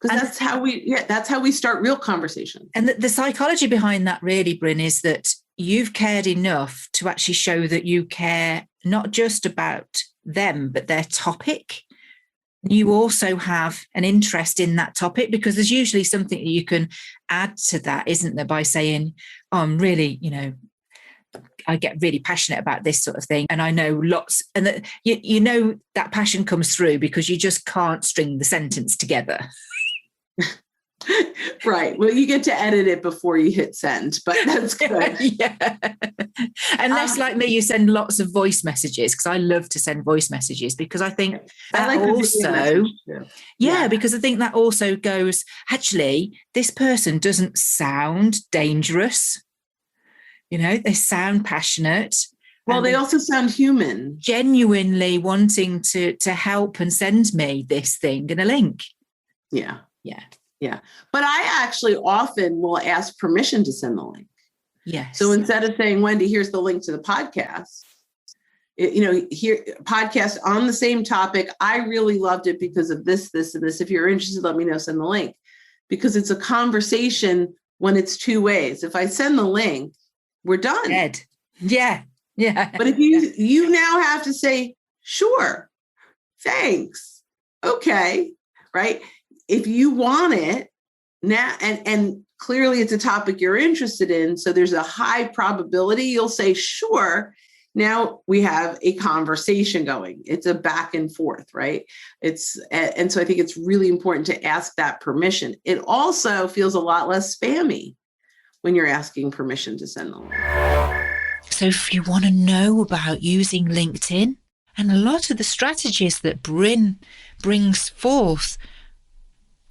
Because that's how we start real conversation. And the psychology behind that really, Bryn, is that you've cared enough to actually show that you care not just about them, but their topic. You also have an interest in that topic, because there's usually something that you can add to that, isn't there, by saying, oh, I'm really, I get really passionate about this sort of thing. And I know lots, and that that passion comes through because you just can't string the sentence together. Right. Well, you get to edit it before you hit send, but that's good. Yeah. Unless, like me, you send lots of voice messages, because I love to send voice messages, because I think that also, because I think that also goes, actually, this person doesn't sound dangerous. They sound passionate. Well, they also sound human. Genuinely wanting to help and send me this thing and a link. Yeah. Yeah. Yeah. But I actually often will ask permission to send the link. Yes. So instead of saying, Wendy, here's the link to the podcast, here podcast on the same topic. I really loved it because of this, this, and this. If you're interested, let me know, send the link, because it's a conversation when it's two ways. If I send the link, we're done. Dead. Yeah. Yeah. But if you now have to say, sure, thanks. Okay. Right. If you want it now, and clearly it's a topic you're interested in, so there's a high probability you'll say, sure. Now we have a conversation going. It's a back and forth, right? And so I think it's really important to ask that permission. It also feels a lot less spammy when you're asking permission to send the link. So if you want to know about using LinkedIn And a lot of the strategies that Bryn brings forth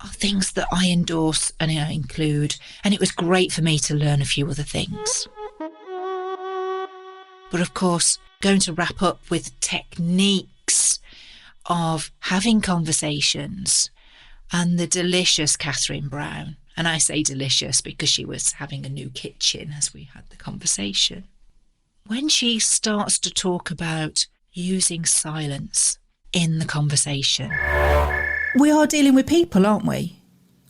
are things that I endorse and I include. And it was great for me to learn a few other things. But of course, going to wrap up with techniques of having conversations and the delicious Catherine Brown. And I say delicious because she was having a new kitchen as we had the conversation. When she starts to talk about using silence in the conversation. We are dealing with people, aren't we?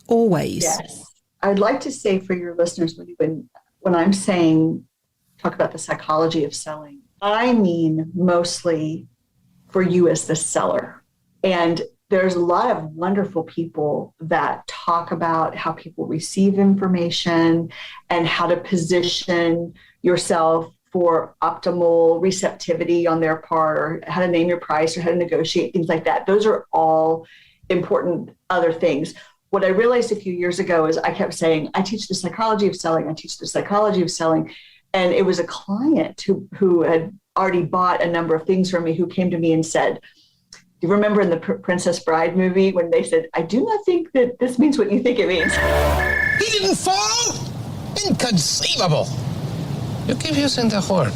Always. Yes. I'd like to say for your listeners, when I'm saying talk about the psychology of selling, I mean mostly for you as the seller. And there's a lot of wonderful people that talk about how people receive information and how to position yourself for optimal receptivity on their part, or how to name your price or how to negotiate, things like that. Those are all important other things. What I realized a few years ago is I kept saying, I teach the psychology of selling. I teach the psychology of selling. And it was a client who had already bought a number of things from me who came to me and said, do you remember in the Princess Bride movie when they said, I do not think that this means what you think it means? He didn't fall? Inconceivable. You keep using the word.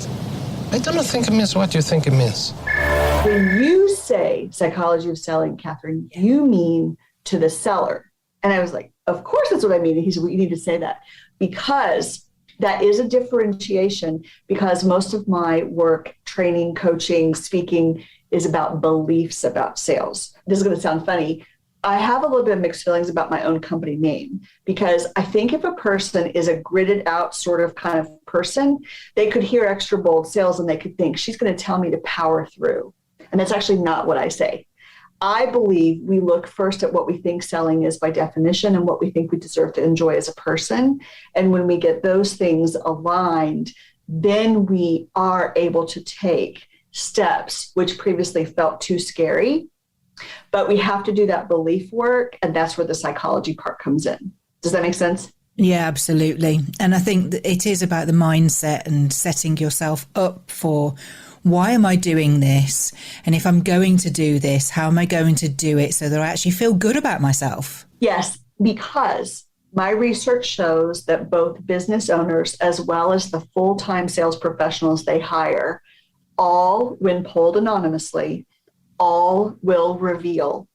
I do not think it means what you think it means. When you say psychology of selling, Catherine, you mean to the seller. And I was like, of course that's what I mean. And he said, well, you need to say that because that is a differentiation, because most of my work, training, coaching, speaking is about beliefs about sales. This is going to sound funny. I have a little bit of mixed feelings about my own company name, because I think if a person is a gridded out sort of kind of person, they could hear Extra Bold Sales and they could think she's going to tell me to power through. And that's actually not what I say. I believe we look first at what we think selling is by definition and what we think we deserve to enjoy as a person. And when we get those things aligned, then we are able to take steps which previously felt too scary. But we have to do that belief work, and that's where the psychology part comes in. Does that make sense? Yeah, absolutely. And I think that it is about the mindset and setting yourself up for, why am I doing this? And if I'm going to do this, how am I going to do it so that I actually feel good about myself? Yes, because my research shows that both business owners as well as the full-time sales professionals they hire, all, when polled anonymously, all will reveal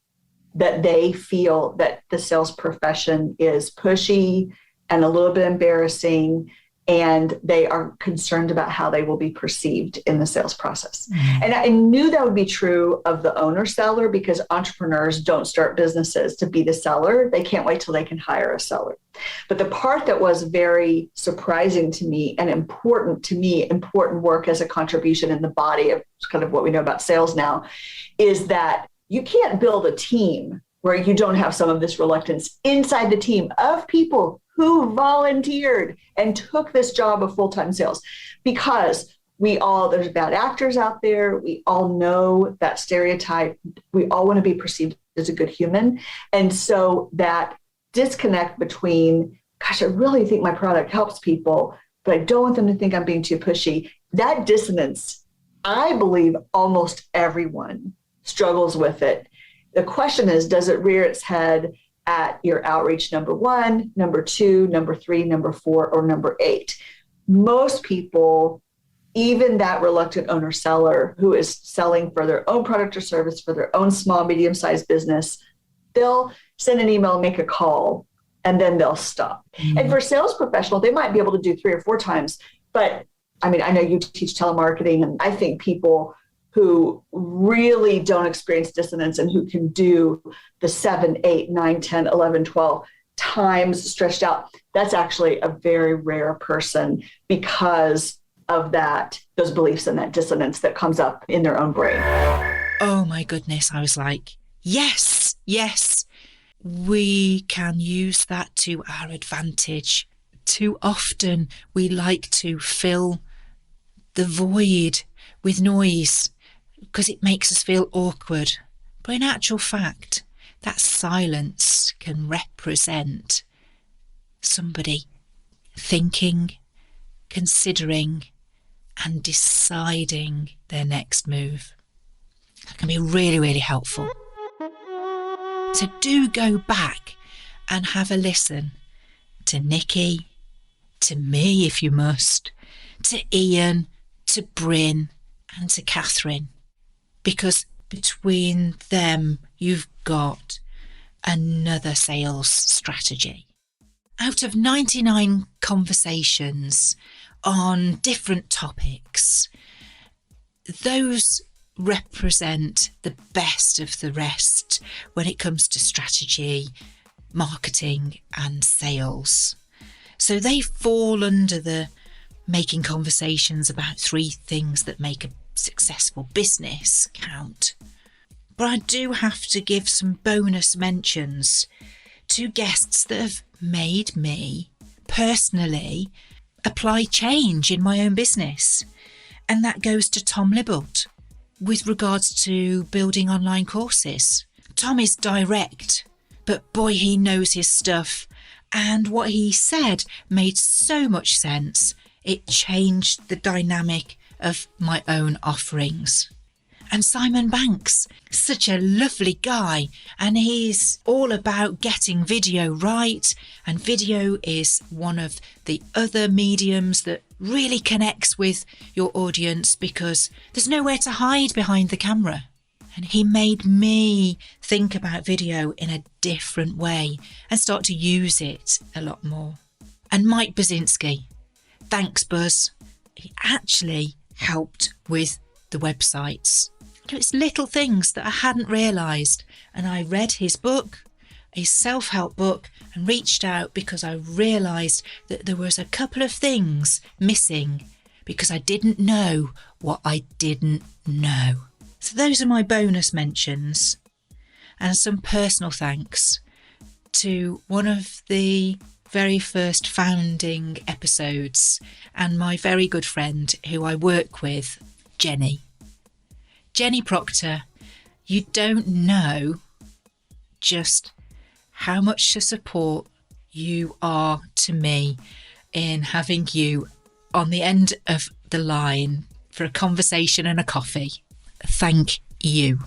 that they feel that the sales profession is pushy and a little bit embarrassing, and they are concerned about how they will be perceived in the sales process. Mm-hmm. And I knew that would be true of the owner seller, because entrepreneurs don't start businesses to be the seller. They can't wait till they can hire a seller. But the part that was very surprising to me and important to me, important work as a contribution in the body of kind of what we know about sales now, is that you can't build a team where you don't have some of this reluctance inside the team of people who volunteered and took this job of full-time sales, because there's bad actors out there. We all know that stereotype. We all want to be perceived as a good human. And so that disconnect between, gosh, I really think my product helps people, but I don't want them to think I'm being too pushy. That dissonance, I believe almost everyone struggles with it. The question is, does it rear its head at your outreach number 1, number 2, number 3, number 4, or number 8? Most people, even that reluctant owner seller who is selling for their own product or service for their own small, medium-sized business, they'll send an email, make a call, and then they'll stop. Mm-hmm. And for a sales professional, they might be able to do 3 or 4 times. But I mean, I know you teach telemarketing, and I think people who really don't experience dissonance and who can do the 7, 8, 9, 10, 11, 12 times stretched out, that's actually a very rare person because of those beliefs and that dissonance that comes up in their own brain. Oh my goodness. I was like, yes, we can use that to our advantage. Too often we like to fill the void with noise because it makes us feel awkward. But in actual fact, that silence can represent somebody thinking, considering, and deciding their next move. That can be really, really helpful. So do go back and have a listen to Nikki, to me if you must, to Ian, to Bryn and to Catherine, because between them you've got another sales strategy. Out of 99 conversations on different topics, those represent the best of the rest when it comes to strategy, marketing and sales. So they fall under the making conversations about 3 things that make a successful business count. But I do have to give some bonus mentions to guests that have made me personally apply change in my own business. And that goes to Tom Libbelt with regards to building online courses. Tom is direct, but boy, he knows his stuff. And what he said made so much sense. It changed the dynamic of my own offerings. And Simon Banks, such a lovely guy, and he's all about getting video right, and video is one of the other mediums that really connects with your audience because there's nowhere to hide behind the camera. And he made me think about video in a different way and start to use it a lot more. And Mike Basinski, thanks Buzz, he actually helped with the websites. It's little things that I hadn't realised, and I read his book, a self-help book, and reached out because I realised that there was a couple of things missing because I didn't know what I didn't know. So those are my bonus mentions, and some personal thanks to one of the very first founding episodes and my very good friend who I work with, Jenny. Jenny Proctor, you don't know just how much a support you are to me in having you on the end of the line for a conversation and a coffee. Thank you.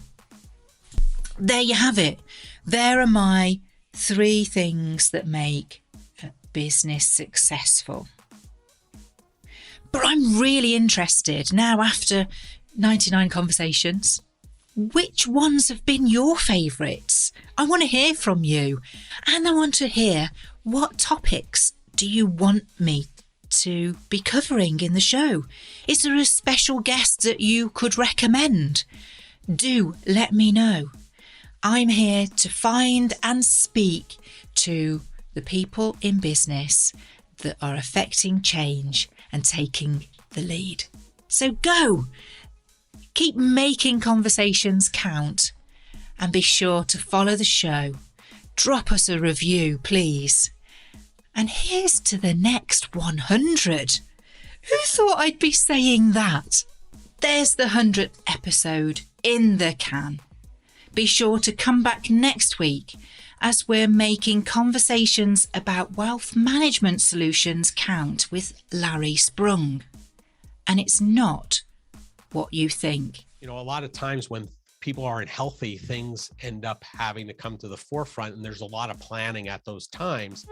There you have it. There are my 3 things that make a business successful. But I'm really interested now, after 99 conversations, which ones have been your favourites? I want to hear from you, and I want to hear what topics do you want me to be covering in the show. Is there a special guest that you could recommend? Do let me know. I'm here to find and speak to the people in business that are affecting change and taking the lead. So go! Keep making conversations count, and be sure to follow the show. Drop us a review, please. And here's to the next 100. Who thought I'd be saying that? There's the 100th episode in the can. Be sure to come back next week as we're making conversations about wealth management solutions count with Larry Sprung. And it's not what you think. You know, a lot of times when people aren't healthy, things end up having to come to the forefront, and there's a lot of planning at those times.